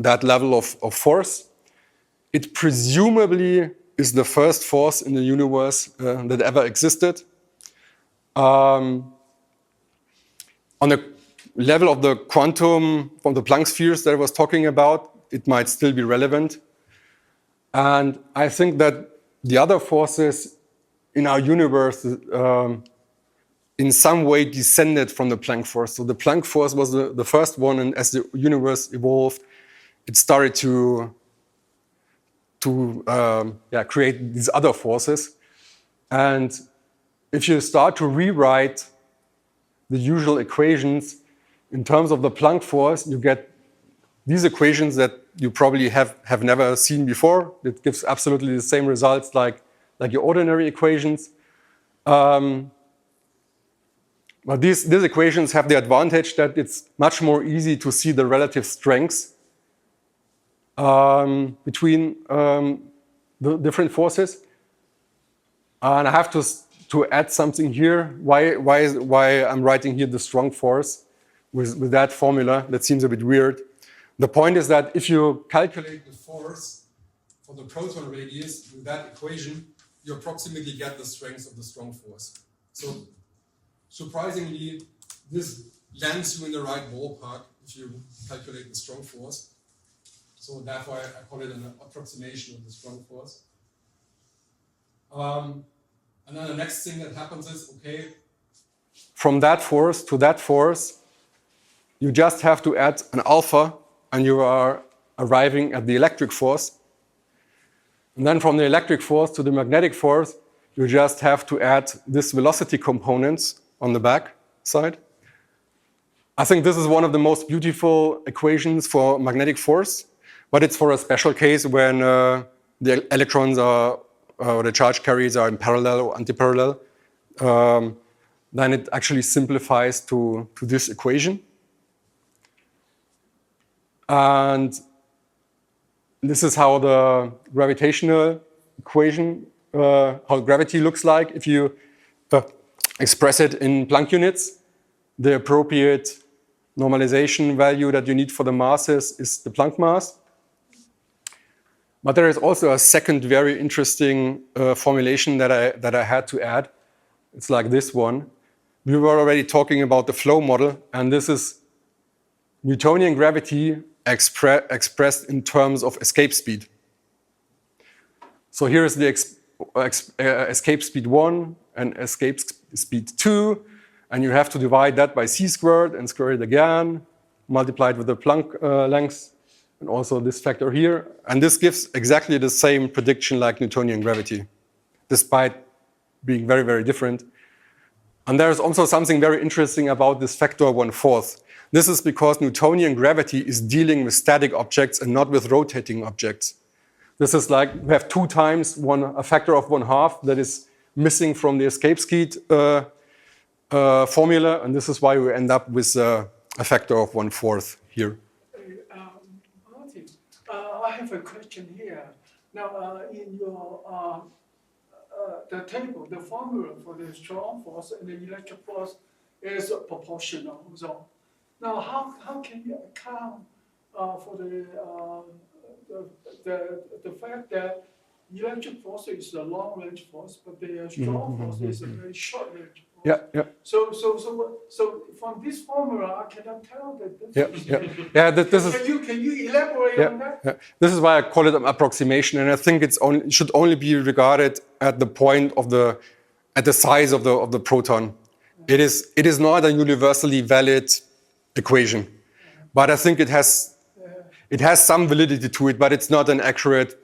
that level of force. It presumably is the first force in the universe that ever existed. On the level of the quantum from the Planck spheres that I was talking about, it might still be relevant. And I think that the other forces in our universe in some way descended from the Planck force. So the Planck force was the first one, and as the universe evolved, it started to create these other forces. And if you start to rewrite the usual equations in terms of the Planck force, you get these equations that you probably have never seen before. It gives absolutely the same results like your ordinary equations. But these equations have the advantage that it's much more easy to see the relative strengths between the different forces. And I have to add something here. Why I'm writing here the strong force with that formula? That seems a bit weird. The point is that if you calculate the force for the proton radius with that equation, you approximately get the strength of the strong force. So surprisingly, this lands you in the right ballpark if you calculate the strong force. So therefore, I call it an approximation of the strong force. And then the next thing that happens is, okay, from that force to that force, you just have to add an alpha and you are arriving at the electric force. And then from the electric force to the magnetic force, you just have to add this velocity components on the back side. I think this is one of the most beautiful equations for magnetic force, but it's for a special case when the electrons are, or the charge carriers are in parallel or antiparallel. Then it actually simplifies to this equation. And this is how the gravitational equation, how gravity looks like if you express it in Planck units. The appropriate normalization value that you need for the masses is the Planck mass. But there is also a second very interesting formulation that I had to add. It's like this one. We were already talking about the flow model, and this is Newtonian gravity expressed in terms of escape speed. So here is the escape speed 1 and escape speed 2, and you have to divide that by c squared and square it again, multiplied with the Planck length, and also this factor here. And this gives exactly the same prediction like Newtonian gravity, despite being very, very different. And there's also something very interesting about this factor 1/4. This is because Newtonian gravity is dealing with static objects and not with rotating objects. This is like we have 2 times a factor of 1/2 that is missing from the escape speed formula, and this is why we end up with a factor of 1/4 here. Martin, I have a question here. Now, in your the table, the formula for the strong force and the electric force is proportional. So, now how can you account for the fact that electric force is a long-range force, but the strong force is a very short-range force? Yeah. So from this formula, I cannot tell the difference. Yeah. This is. Can you elaborate on that? Yeah. This is why I call it an approximation, and I think it should only be regarded at the point of at the size of the proton. It is not a universally valid equation, but I think it has some validity to it, but it's not an accurate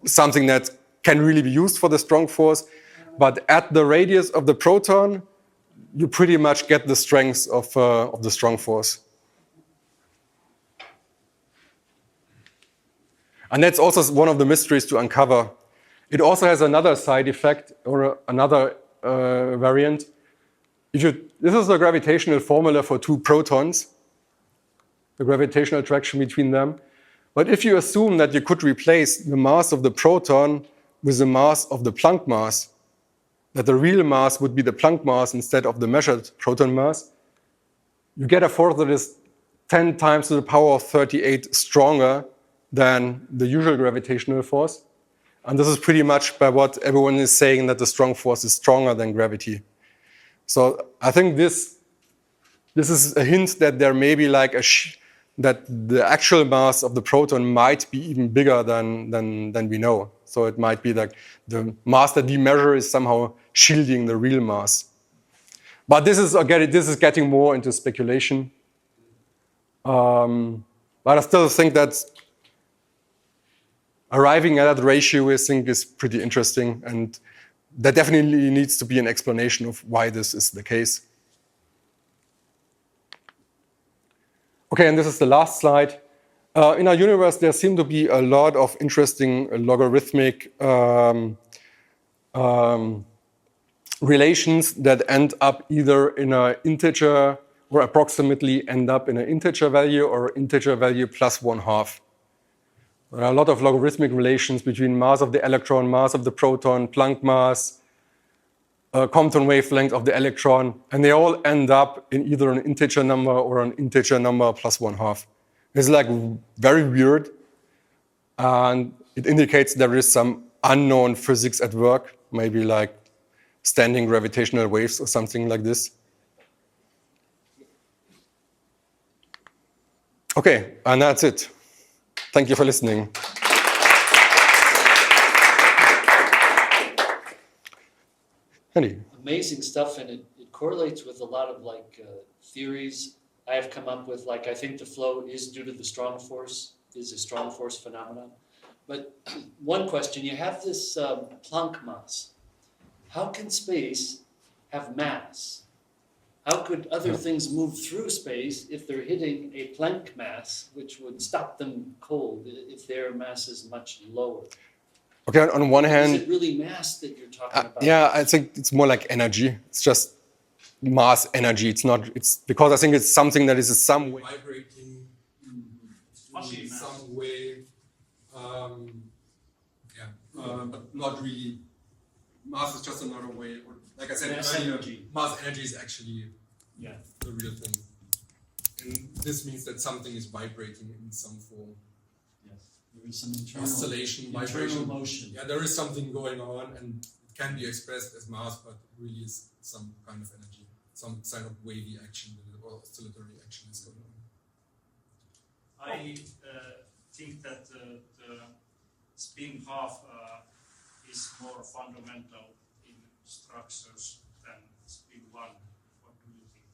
something that can really be used for the strong force. But at the radius of the proton, you pretty much get the strength of the strong force. And that's also one of the mysteries to uncover. It also has another side effect or another variant. This is the gravitational formula for 2 protons, the gravitational attraction between them. But if you assume that you could replace the mass of the proton with the mass of the Planck mass, that the real mass would be the Planck mass instead of the measured proton mass, you get a force that is 10 times to the power of 38 stronger than the usual gravitational force. And this is pretty much by what everyone is saying, that the strong force is stronger than gravity. So I think this is a hint that there may be like that the actual mass of the proton might be even bigger than we know. So it might be like the mass that we measure is somehow shielding the real mass. But this is getting more into speculation. But I still think that arriving at that ratio, I think, is pretty interesting, and there definitely needs to be an explanation of why this is the case. Okay, and this is the last slide. In our universe, there seem to be a lot of interesting logarithmic relations that end up either in an integer or approximately end up in an integer value or integer value plus 1/2. There are a lot of logarithmic relations between mass of the electron, mass of the proton, Planck mass, Compton wavelength of the electron, and they all end up in either an integer number or an integer number plus 1/2. It's like very weird, and it indicates there is some unknown physics at work, maybe like standing gravitational waves or something like this. Okay, and that's it. Thank you for listening. Andy. Amazing stuff, and it correlates with a lot of theories I have come up with, like, I think the flow is due to the strong force, is a strong force phenomenon. But one question, you have this Planck mass. How can space have mass? How could other things move through space if they're hitting a Planck mass, which would stop them cold if their mass is much lower? Okay, on one hand, Is it really mass that you're talking about? yeah, I think it's more like energy. It's just mass energy. It's not. It's because I think it's something that is in some way vibrating in some way. But not really. Mass is just another way. Or, like I said Mass earlier, energy. mass energy is actually Yeah. the real thing, and this means that something is vibrating in some form. Yes. There is some internal Oscillation, internal vibration. motion. Yeah, there is something going on, and it can be expressed as mass, but it really is some kind of energy, some kind of wavy action or oscillatory action is going on. I think that the spin half is more fundamental in structures than spin one. What do you think?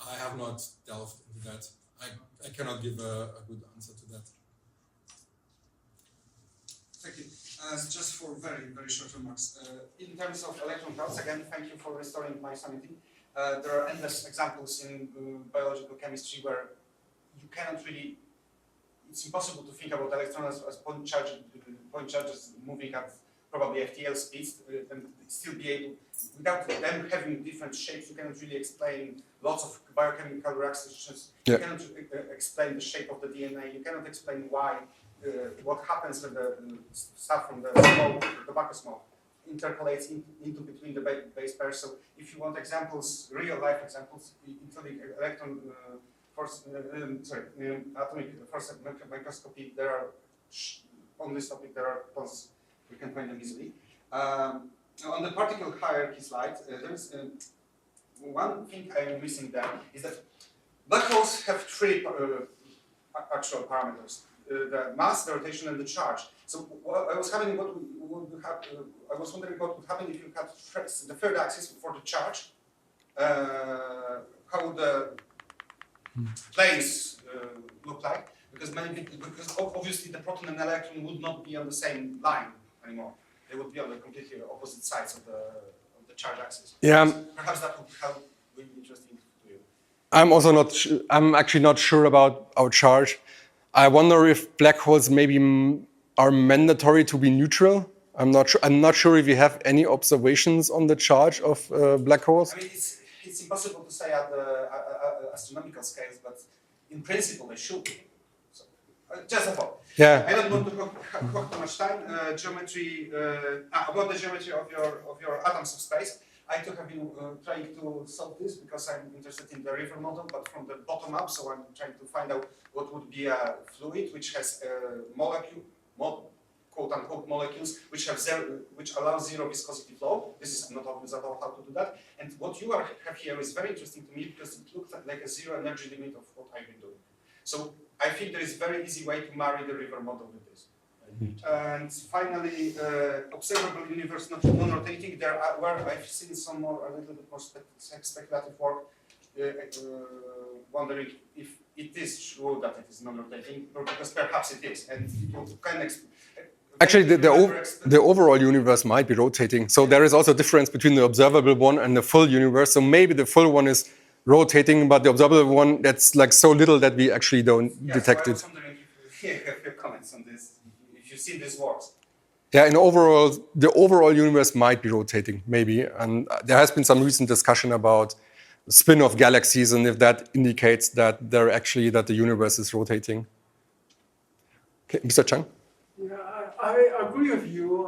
I have not delved into that. I cannot give a good answer to that. Thank you. Just for very, very short remarks. In terms of electron clouds, again, thank you for restoring my sanity. There are endless examples in biological chemistry where you cannot really, it's impossible to think about electrons as point charges moving at probably FTL speeds and still be able, without them having different shapes, you cannot really explain lots of biochemical reactions. Yeah. You cannot explain the shape of the DNA. You cannot explain why, what happens when the stuff from the smoke, the tobacco smoke, intercalates into between the base pairs. So if you want examples, real life examples, including electron atomic force microscopy, there are on this topic there are tons. We can find them easily. On the particle hierarchy slide, there's one thing I'm missing there is that black holes have three actual parameters: the mass, the rotation, and the charge. So I was wondering what would happen if you had the third axis for the charge. How would the planes look like? Because obviously the proton and electron would not be on the same line anymore. They would be on the completely opposite sides of the charge axis. Yeah. So perhaps that would help. Really interesting to you. I'm also not. I'm actually not sure about our charge. I wonder if black holes maybe are mandatory to be neutral. I'm not sure. I'm not sure if you have any observations on the charge of black holes. I mean, it's impossible to say at the astronomical scales, but in principle they should be. So, just a thought. Yeah. I don't want to hog too much time. Geometry about the geometry of your atoms of space. I too have been trying to solve this because I'm interested in the river model, but from the bottom up. So I'm trying to find out what would be a fluid which has quote unquote molecules which allow zero viscosity flow. This is not obvious at all how to do that. And what you have here is very interesting to me because it looks like a zero energy limit of what I've been doing. So I think there is a very easy way to marry the river model with this. And finally, observable universe non-rotating. There are where I've seen some more a little bit more speculative work, wondering if it is true that it is non-rotating, or because perhaps it is, and you can Actually, the overall universe might be rotating. So there is also a difference between the observable one and the full universe. So maybe the full one is rotating, but the observable one, that's like so little that we actually don't detect so I it. was wondering if you have your comments on this, if you see this works. Yeah, the overall universe might be rotating, maybe. And there has been some recent discussion about spin of galaxies and if that indicates that that the universe is rotating. Okay, Mr. Chang? Yeah, I agree with you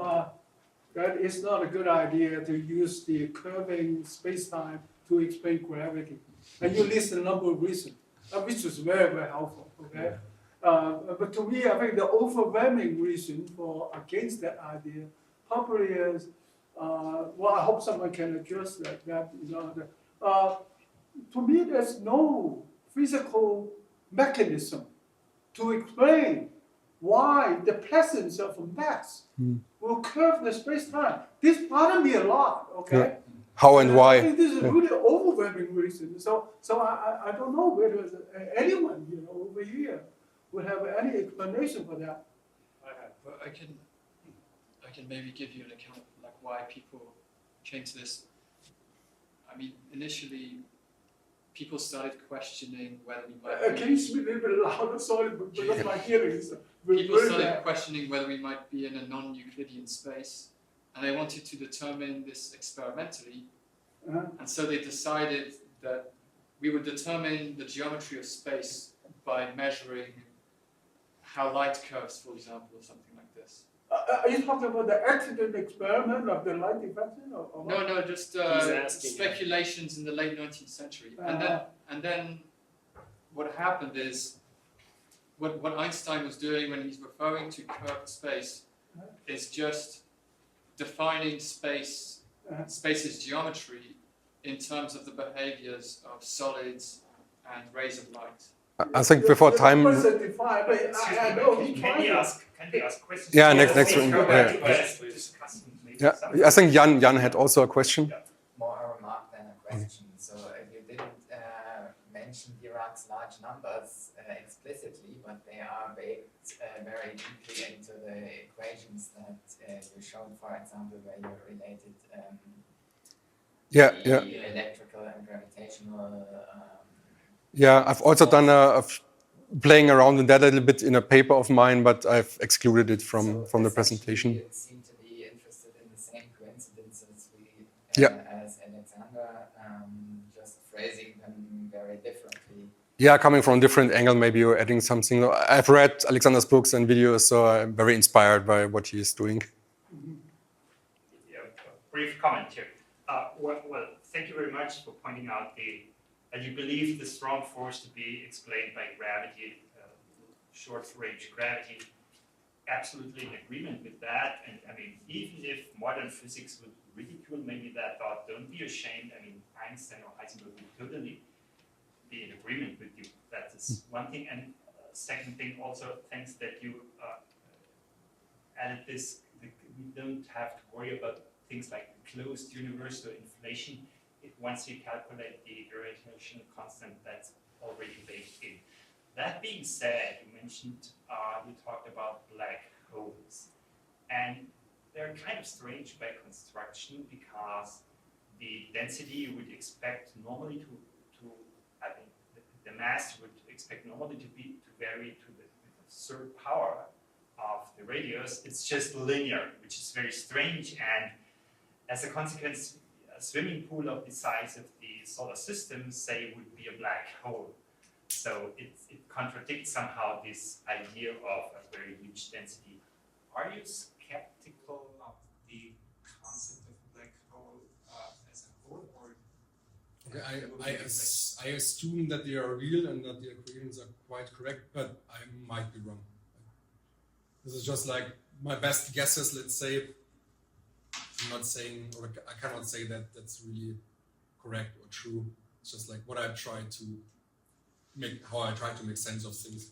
that it's not a good idea to use the curving space-time to explain gravity. And you list a number of reasons, which is very, very helpful, okay? But to me, I think the overwhelming reason against that idea probably is, well, I hope someone can address that to me, there's no physical mechanism to explain why the presence of a mass will curve the space-time. This bothers me a lot, okay? how and I why. think this is Yeah. really overwhelming reason. So I don't know whether anyone, over here would have any explanation for that. But I can maybe give you an account of like why people came to this. I mean, initially, people started questioning whether we might Can you speak a little bit louder? Sorry, because my hearing is people very started bad. questioning whether we might be in a non-Euclidean space, and they wanted to determine this experimentally. And so they decided that we would determine the geometry of space by measuring how light curves, for example, or something like this. Are you talking about the accident experiment of the light diffraction? Or what? No, just asking, speculations in the late 19th century. And then what happened is, what Einstein was doing when he's referring to curved space is just defining space's geometry in terms of the behaviors of solids and rays of light. I think before time. Person defined, but I know he Can we ask questions? Yeah, next one. Yeah, I think Jan had also a question. More a remark than a question. So you didn't mention Dirac's large numbers explicitly, but they are baked very deeply into the equations that you showed, for example, where you related the electrical and gravitational. Yeah, I've also done playing around with that a little bit in a paper of mine, but I've excluded it from the presentation. You seem to be interested in the same coincidences as Alexander, just phrasing them very differently. Yeah, coming from a different angle, maybe you're adding something. I've read Alexander's books and videos, so I'm very inspired by what he is doing. Yeah, a brief comment here. Well, thank you very much for pointing out you believe the strong force to be explained by gravity, short-range gravity. Absolutely in agreement with that. And I mean, even if modern physics would ridicule maybe that thought, don't be ashamed. I mean, Einstein or Heisenberg would totally be in agreement with you. That is one thing. And second thing, also, thanks that you added this. We don't have to worry about things like closed universe or inflation. Once you calculate the gravitational constant, that's already baked in. That being said, you mentioned, you talked about black holes. And they're kind of strange by construction because the density you would expect normally I think the mass you would expect normally to vary to the third power of the radius. It's just linear, which is very strange. And as a consequence, a swimming pool of the size of the solar system, say, would be a black hole. So it contradicts somehow this idea of a very huge density. Are you skeptical of the concept of black hole as a whole, or? I assume that they are real and that the equations are quite correct, but I might be wrong. This is just like my best guesses, let's say. I'm not saying, or I cannot say that that's really correct or true. It's just like what I try to how I try to make sense of things.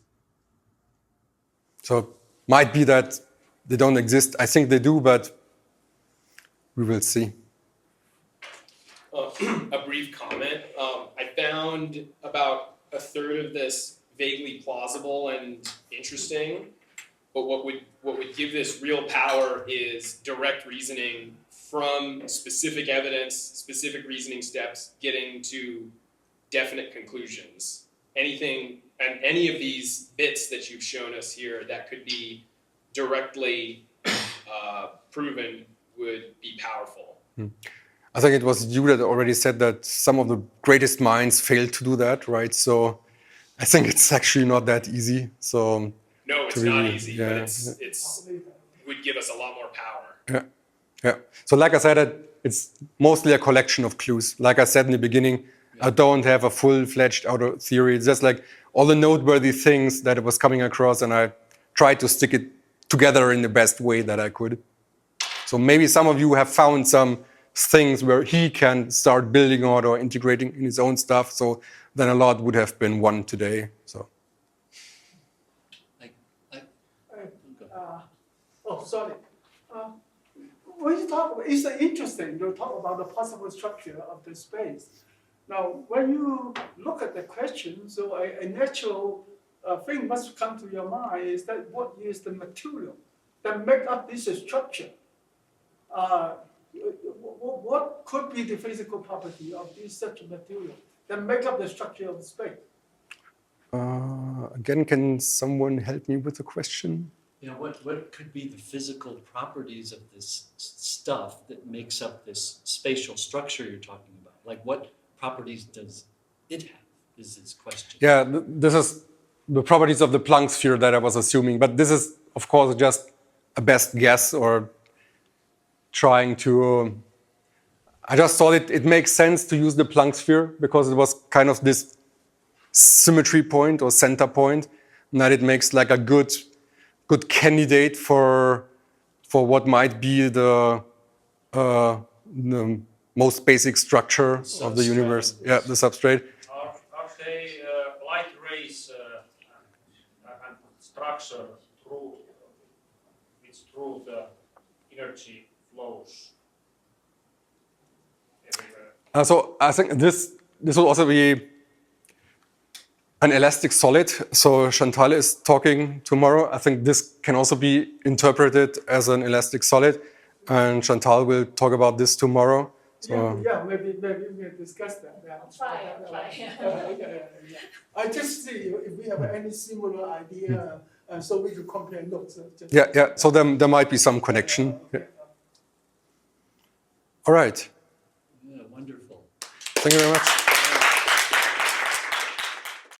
So might be that they don't exist. I think they do, but we will see. A brief comment. I found about a third of this vaguely plausible and interesting, but what would give this real power is direct reasoning from specific evidence, specific reasoning steps, getting to definite conclusions. Anything and any of these bits that you've shown us here that could be directly proven would be powerful. I think it was you that already said that some of the greatest minds failed to do that, right? So I think it's actually not that easy. So no, it's not easy, but it's would give us a lot more power. Yeah. So like I said, it's mostly a collection of clues. Like I said in the beginning, I don't have a full-fledged outer theory. It's just like all the noteworthy things that it was coming across, and I tried to stick it together in the best way that I could. So maybe some of you have found some things where he can start building out or integrating in his own stuff. So then a lot would have been won today. So. Oh, sorry. when you talk, it's interesting, you talk about the possible structure of the space. Now, when you look at the question, so a natural thing must come to your mind is that what is the material that make up this structure? What could be the physical property of this such a material that make up the structure of space? Again, can someone help me with the question? Yeah, what could be the physical properties of this stuff that makes up this spatial structure you're talking about? Like what properties does it have, is this question. Yeah, this is the properties of the Planck sphere that I was assuming, but this is, of course, just a best guess or trying to... I just thought it makes sense to use the Planck sphere because it was kind of this symmetry point or center point, and that it makes like a good candidate for what might be the most basic structure of the universe. Yeah, the substrate. Are they light rays and structure through the energy flows everywhere? So I think this will also be an elastic solid. So Chantal is talking tomorrow. I think this can also be interpreted as an elastic solid, and Chantal will talk about this tomorrow. So Yeah, maybe we'll discuss that. Yeah. Try. I just see if we have any similar idea, so we can compare notes. yeah. So there might be some connection. Yeah. All right. Yeah, wonderful. Thank you very much.